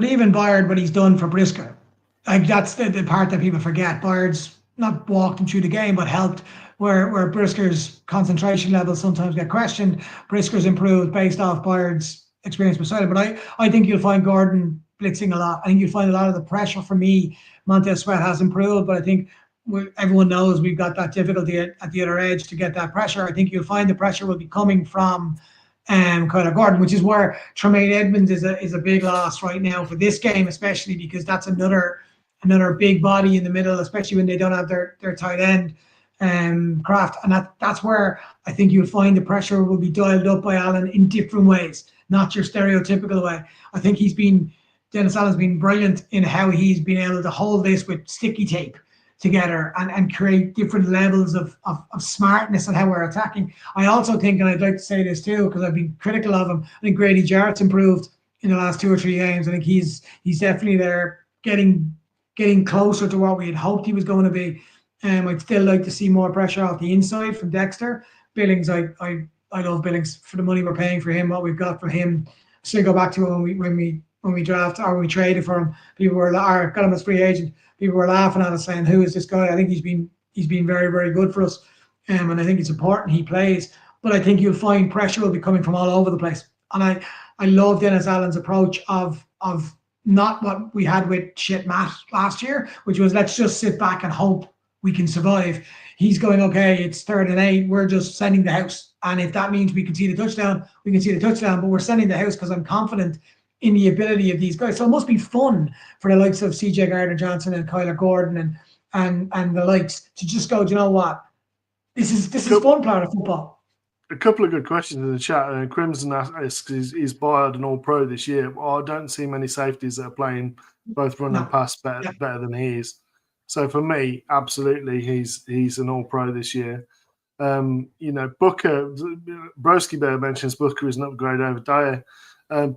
even Byard, what he's done for Brisker, that's the part that people forget. Byard's not walked him through the game, but helped where Brisker's concentration levels sometimes get questioned. Brisker's improved based off Byard's experience beside him. But I think you'll find Gordon blitzing a lot. I think you'll find a lot of the pressure for me. Montez Sweat has improved, but I think everyone knows we've got that difficulty at the other edge to get that pressure. I think you'll find the pressure will be coming from Kyler Gordon, which is where Tremaine Edmonds is a big loss right now for this game, especially because that's another big body in the middle, especially when they don't have their tight end Kraft, and that's where I think you'll find the pressure will be dialed up by Allen in different ways, not your stereotypical way. I think Dennis Allen's been brilliant in how he's been able to hold this with sticky tape together and create different levels of smartness on how we're attacking. I also think, and I'd like to say this too, because I've been critical of him, I think Grady Jarrett's improved in the last 2 or 3 games. I think he's definitely there getting closer to what we had hoped he was going to be. I'd still like to see more pressure off the inside from Dexter. Billings, I love Billings for the money we're paying for him, what we've got for him. Still go back to when we draft or we traded for him. People got him as free agent. People were laughing at us saying, "Who is this guy?" I think he's been very, very good for us, and I think it's important he plays. But I think you'll find pressure will be coming from all over the place. And I love Dennis Allen's approach of not what we had with Matt last year, which was let's just sit back and hope we can survive. He's going, okay, it's 3rd and 8. We're just sending the house. And if that means we can see the touchdown, we can see the touchdown, but we're sending the house because I'm confident in the ability of these guys. So it must be fun for the likes of CJ Gardner-Johnson and Kyler Gordon and the likes to just go, do you know what? This is fun playing football. A couple of good questions in the chat. Crimson asks, is Byard an all-pro this year? Well, I don't see many safeties that are playing both run and pass better than he is. So for me, absolutely, he's an all-pro this year. Booker, Broski Bear mentions Booker is an upgrade over Dyer.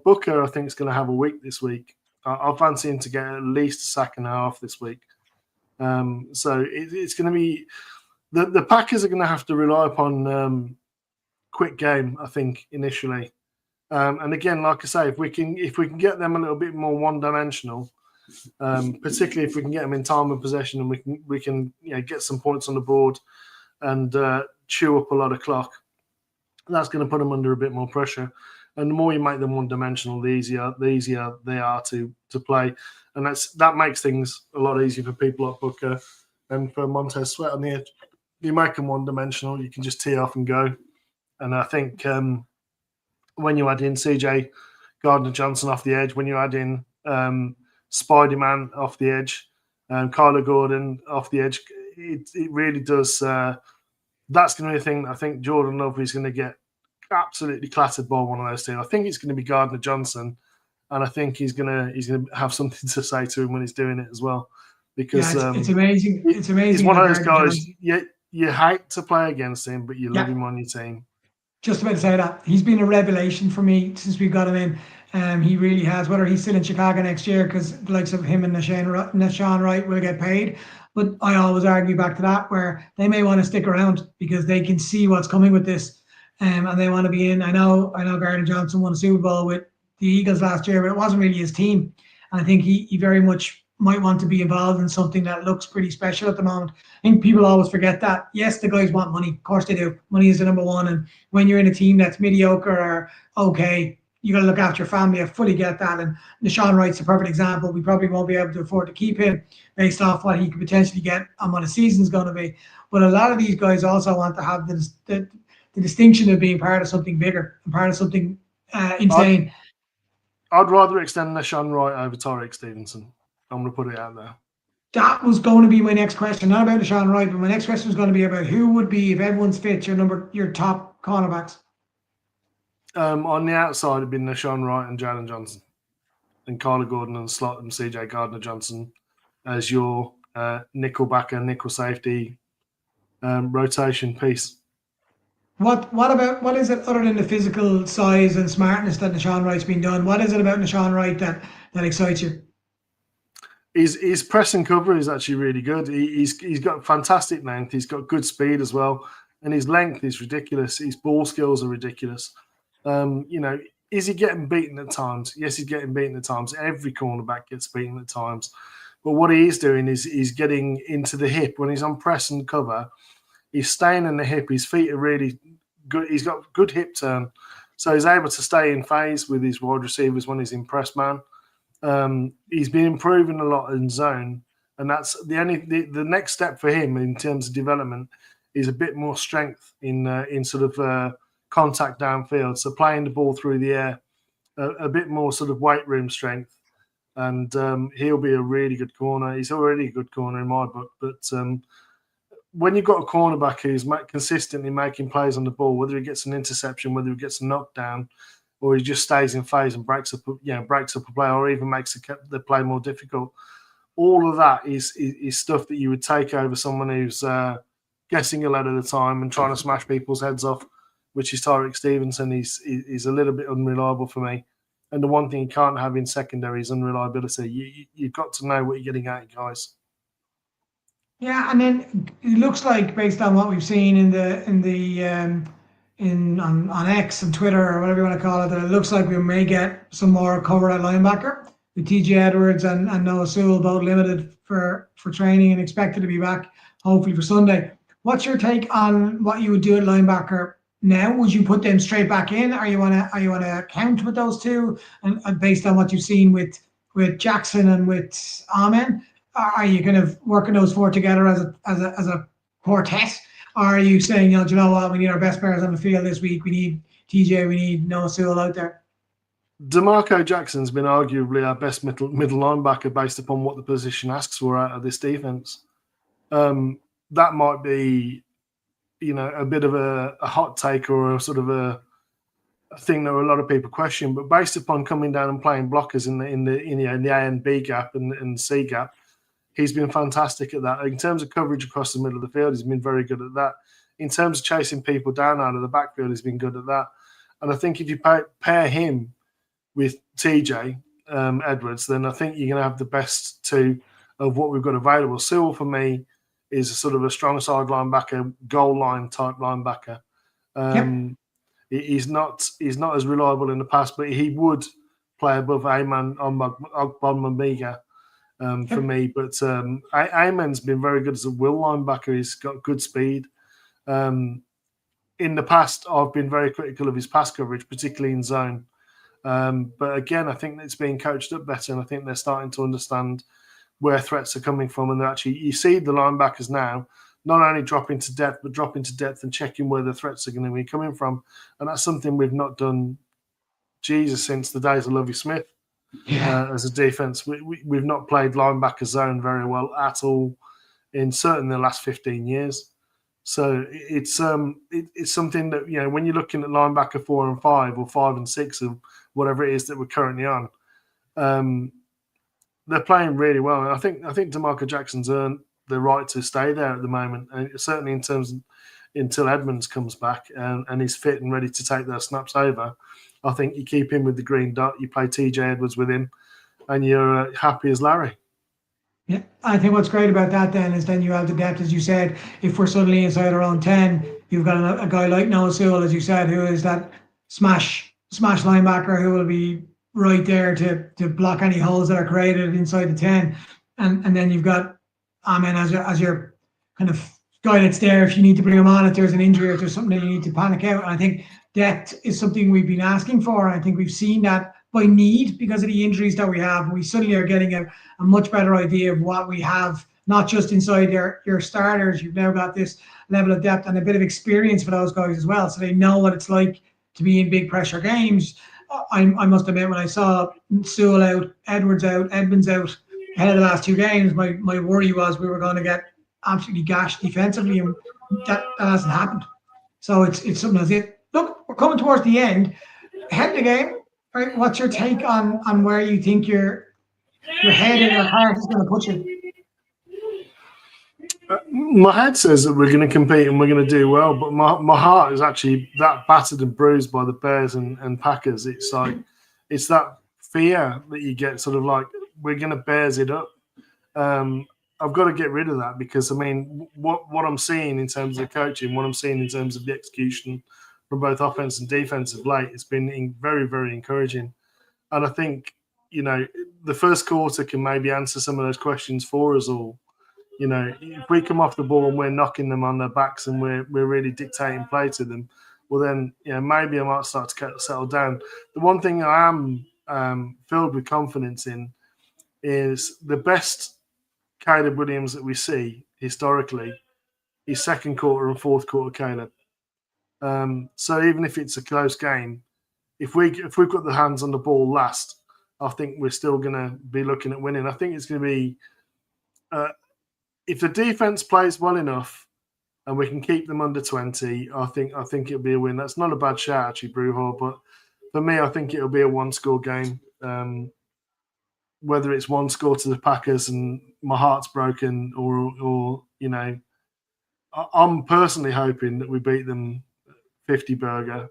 Booker, I think, is going to have a week this week. I fancy him to get at least a sack and a half this week. So it's going to be the Packers are going to have to rely upon quick game, I think, initially. And again, like I say, if we can get them a little bit more one-dimensional, particularly if we can get them in time and possession, and we can get some points on the board and chew up a lot of clock, that's going to put them under a bit more pressure. And the more you make them one-dimensional, the easier they are to play, and that makes things a lot easier for people like Booker and for Montez Sweat on the edge. You make them one-dimensional, you can just tee off and go. And I think when you add in CJ Gardner-Johnson off the edge, when you add in Spider-Man off the edge, Kyler Gordon off the edge, it really does. That's going to be a thing. I think Jordan Love is going to get absolutely clattered by one of those two. I think it's going to be Gardner Johnson, and I think he's going to have something to say to him when he's doing it as well. Because it's amazing. It's amazing. He's one of those guys. You hate to play against him, but you love him on your team. Just about to say that he's been a revelation for me since we've got him in. He really has. Whether he's still in Chicago next year, because the likes of him and Nashawn Wright will get paid. But I always argue back to that, where they may want to stick around because they can see what's coming with this. and they want to be in. I know Gardner Johnson won a Super Bowl with the Eagles last year, but it wasn't really his team. And I think he very much might want to be involved in something that looks pretty special at the moment. I think people always forget that. Yes, the guys want money. Of course they do. Money is the number one. And when you're in a team that's mediocre or okay, you got to look after your family. I fully get that. And Deshaun Wright's a perfect example. We probably won't be able to afford to keep him based off what he could potentially get and what a season's going to be. But a lot of these guys also want to have the distinction of being part of something bigger and part of something insane. I'd rather extend Deshaun Wright over Tyreek Stevenson. I'm going to put it out there. That was going to be my next question, not about Deshaun Wright, but my next question was going to be about who would be, if everyone's fit, your top cornerbacks. On the outside, it'd be Deshaun Wright and Jalen Johnson, and Kyler Gordon and slot and CJ Gardner-Johnson as your nickel backer, nickel safety rotation piece. What is it other than the physical size and smartness that Deshaun Wright's been done? What is it about Deshaun Wright that excites you? His press and cover is actually really good. He's got fantastic length. He's got good speed as well, and his length is ridiculous. His ball skills are ridiculous. Is he getting beaten at times? Yes, he's getting beaten at times. Every cornerback gets beaten at times. But what he is doing is he's getting into the hip. When he's on press and cover, he's staying in the hip. His feet are really good. He's got good hip turn. So he's able to stay in phase with his wide receivers when he's in press man. He's been improving a lot in zone. And that's the next step for him in terms of development is a bit more strength in sort of contact downfield. So playing the ball through the air, a bit more sort of weight room strength. And he'll be a really good corner. He's already a good corner in my book. But when you've got a cornerback who's consistently making plays on the ball, whether he gets an interception, whether he gets a knockdown, or he just stays in phase and breaks up a play, or even makes the play more difficult, all of that is stuff that you would take over someone who's guessing a lot of the time and trying to smash people's heads off, which is Tyreek Stevenson. He's a little bit unreliable for me. And the one thing you can't have in secondary is unreliability. You've got to know what you're getting at, guys. Yeah, and then it looks like, based on what we've seen on X and Twitter or whatever you want to call it, that it looks like we may get some more cover at linebacker with TJ Edwards and Noah Sewell both limited for training and expected to be back hopefully for Sunday. What's your take on what you would do at linebacker now? Would you put them straight back in? Are you want to count with those two? And based on what you've seen with Jackson and with Amen, are you kind of working those four together as a quartet? Or are you saying, do you know what, we need our best players on the field this week. We need TJ, we need Noah Sewell out there. DeMarco Jackson's been arguably our best middle linebacker based upon what the position asks for out of this defense. That might be, a bit of a hot take or a sort of a thing that a lot of people question. But based upon coming down and playing blockers in the A and B gap and C gap, he's been fantastic at that. In terms of coverage across the middle of the field, he's been very good at that. In terms of chasing people down out of the backfield, he's been good at that. And I think if you pair him with TJ Edwards, then I think you're going to have the best two of what we've got available. Sewell, for me, is a sort of a strong side linebacker, goal line type linebacker. He's not as reliable in the past, but he would play above Ayman Ogbonmamiga for me. But Ayman's been very good as a will linebacker. He's got good speed. In the past, I've been very critical of his pass coverage, particularly in zone. But again, I think it's being coached up better, and I think they're starting to understand where threats are coming from. And you see the linebackers now not only drop into depth, but drop into depth and checking where the threats are going to be coming from. And that's something we've not done, since the days of Lovie Smith. As a defense, we've not played linebacker zone very well at all in certainly the last 15 years. So it's something that, when you're looking at linebacker 4 and 5 or 5 and 6 or whatever it is that we're currently on, they're playing really well. And I think DeMarco Jackson's earned the right to stay there at the moment, and certainly in terms of, until Edmonds comes back and he's fit and ready to take those snaps over. I think you keep him with the green dot, you play TJ Edwards with him, and you're happy as Larry. Yeah, I think what's great about that then is then you have the depth, as you said. If we're suddenly inside around 10, you've got a guy like Noah Sewell, as you said, who is that smash linebacker who will be right there to block any holes that are created inside the 10. And then you've got Amen as your kind of guy that's there if you need to bring him on if there's an injury or if there's something that you need to panic out. And I think depth is something we've been asking for. I think we've seen that by need because of the injuries that we have. We suddenly are getting a much better idea of what we have, not just inside your starters. You've now got this level of depth and a bit of experience for those guys as well. So they know what it's like to be in big pressure games. I must admit, when I saw Sewell out, Edwards out, Edmonds out ahead of the last 2 games, my worry was we were going to get absolutely gashed defensively, and that hasn't happened. So it's something as it. Look, we're coming towards the end. Ahead of the game, right? What's your take on where you think your head and your heart is going to put you? My head says that we're going to compete and we're going to do well, but my heart is actually that battered and bruised by the Bears and Packers. It's like it's that fear that you get, sort of like we're going to Bears it up. I've got to get rid of that because I mean, what I'm seeing in terms of the coaching, what I'm seeing in terms of the execution from both offense and defense of late, it's been very, very encouraging. And I think the first quarter can maybe answer some of those questions for us all. If we come off the ball and we're knocking them on their backs and we're really dictating play to them, well then, maybe I might start to settle down. The one thing I am filled with confidence in is the best Caleb Williams that we see historically is second quarter and fourth quarter Caleb. So even if it's a close game, if we've got the hands on the ball last, I think we're still going to be looking at winning. I think it's going to be if the defense plays well enough and we can keep them under 20, I think it'll be a win. That's not a bad shout, actually, Brewhall, but for me, I think it'll be a one-score game. Whether it's 1 score to the Packers and my heart's broken, or I'm personally hoping that we beat them 50 burger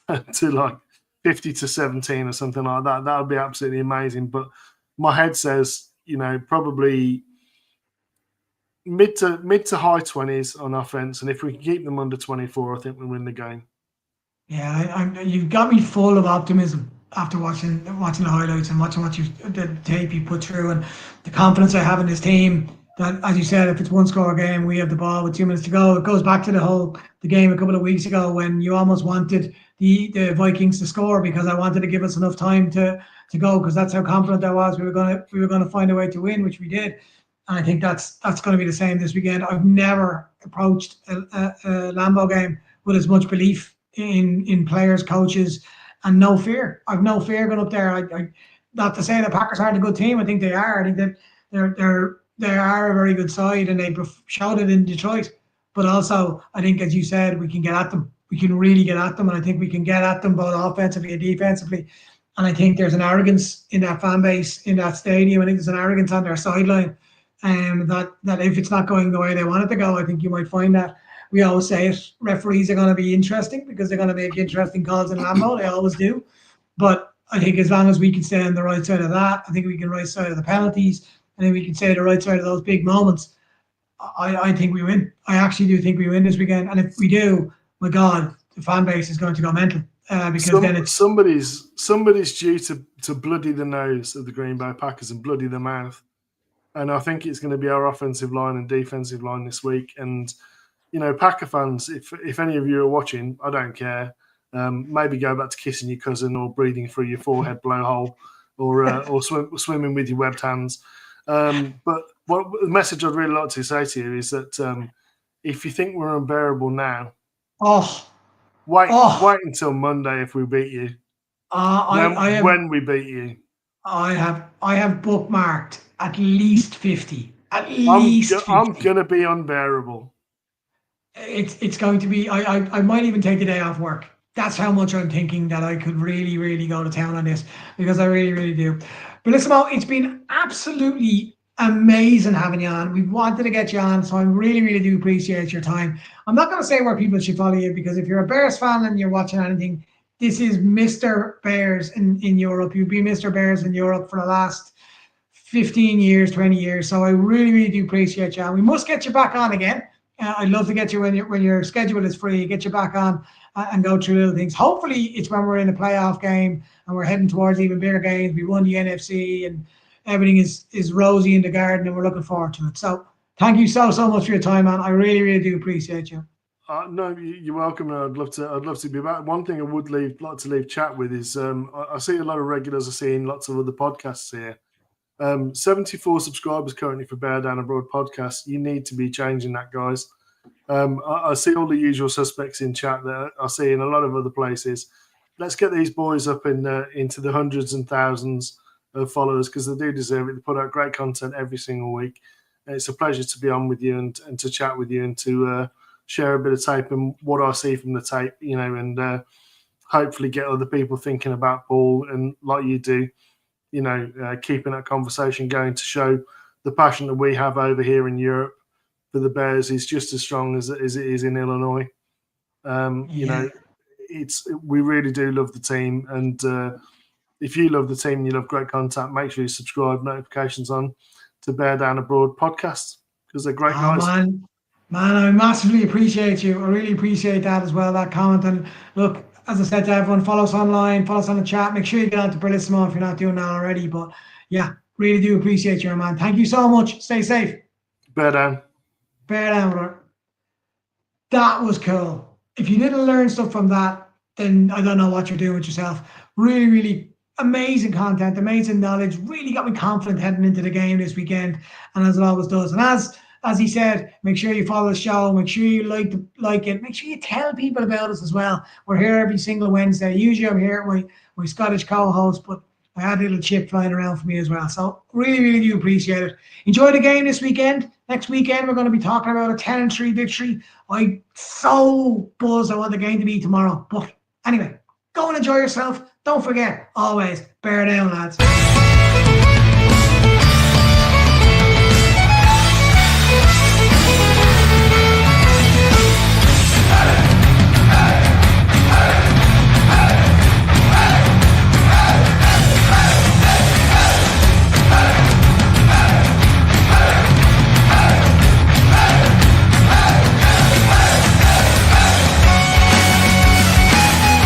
to like 50-17 or something like that. That would be absolutely amazing. But my head says, probably mid to high 20s on offense, and if we can keep them under 24, I think we win the game. Yeah, you've got me full of optimism after watching the highlights and watching the tape you put through, and the confidence I have in this team. That, as you said, if it's 1-score game, we have the ball with 2 minutes to go. It goes back to the game a couple of weeks ago when you almost wanted the Vikings to score because I wanted to give us enough time to go because that's how confident I was. We were going to find a way to win, which we did. And I think that's going to be the same this weekend. I've never approached a Lambeau game with as much belief in players, coaches, and no fear. I've no fear going up there. I not to say the Packers aren't a good team. I think they are. I think that they are a very good side, and they showed it in Detroit. But also, I think, as you said, we can get at them. We can really get at them, and I think we can get at them both offensively and defensively. And I think there's an arrogance in that fan base, in that stadium. I think there's an arrogance on their sideline. That if it's not going the way they want it to go, I think you might find that. We always say it, referees are going to be interesting because they're going to make interesting calls in Lambeau. They always do. But I think as long as we can stay on the right side of that, I think we can right side of the penalties, I think we can stay the right side of those big moments. I think we win. I actually do think we win this weekend. And if we do, my God, the fan base is going to go mental. Because then it's somebody's due to bloody the nose of the Green Bay Packers and bloody the mouth. And I think it's going to be our offensive line and defensive line this week. And, Packer fans, if any of you are watching, I don't care. Maybe go back to kissing your cousin or breathing through your forehead blowhole or swimming with your webbed hands. But the message I'd really like to say to you is that if you think we're unbearable now, wait until Monday if we beat you. When we beat you. I have bookmarked at least 50. At least 50. I'm going to be unbearable. It's going to be. I might even take a day off work. That's how much I'm thinking that I could really, really go to town on this because I really, really do. Bearlissimo, it's been absolutely amazing having you on. We wanted to get you on, so I really, really do appreciate your time. I'm not going to say where people should follow you because if you're a Bears fan and you're watching anything, this is Mr. Bears in Europe. You've been Mr. Bears in Europe for the last 15 years, 20 years. So I really, really do appreciate you. And we must get you back on again. I'd love to get you when your schedule is free, get you back on and go through little things. Hopefully it's when we're in a playoff game and we're heading towards even bigger games. We won the NFC and everything is rosy in the garden and we're looking forward to it. So thank you so much for your time, man. I really, really do appreciate you. No, you're welcome. I'd love to be back. One thing I would like to leave chat with is I see a lot of regulars. I see in lots of other podcasts here. 74 subscribers currently for Bear Down Abroad podcast. You need to be changing that, guys. I see all the usual suspects in chat that I see in a lot of other places. Let's get these boys up into the hundreds and thousands of followers because they do deserve it. They put out great content every single week. And it's a pleasure to be on with you and to chat with you and to share a bit of tape and what I see from the tape, and hopefully get other people thinking about ball and like you do, keeping that conversation going to show the passion that we have over here in Europe for the Bears is just as strong as it is in Illinois. We really do love the team. And if you love the team and you love great content, make sure you subscribe, notifications on to Bear Down Abroad podcast because they're great guys. Man, I massively appreciate you. I really appreciate that as well, that comment. And look, as I said to everyone, follow us online, follow us on the chat. Make sure you get on to Bearlissimo if you're not doing that already. But yeah, really do appreciate you, man. Thank you so much. Stay safe. Bear down. Bear down, brother. That was cool. If you didn't learn stuff from that, then I don't know what you're doing with yourself. Really, really amazing content, amazing knowledge. Really got me confident heading into the game this weekend. And as it always does. And as he said, make sure you follow the show. Make sure you like it. Make sure you tell people about us as well. We're here every single Wednesday. Usually I'm here with my Scottish co-host, but I had a little chip flying around for me as well. So really, really do appreciate it. Enjoy the game this weekend. Next weekend, we're going to be talking about a 10-3 victory. I'm so buzzed. I want the game to be tomorrow. But anyway, go and enjoy yourself. Don't forget, always, bear down, lads.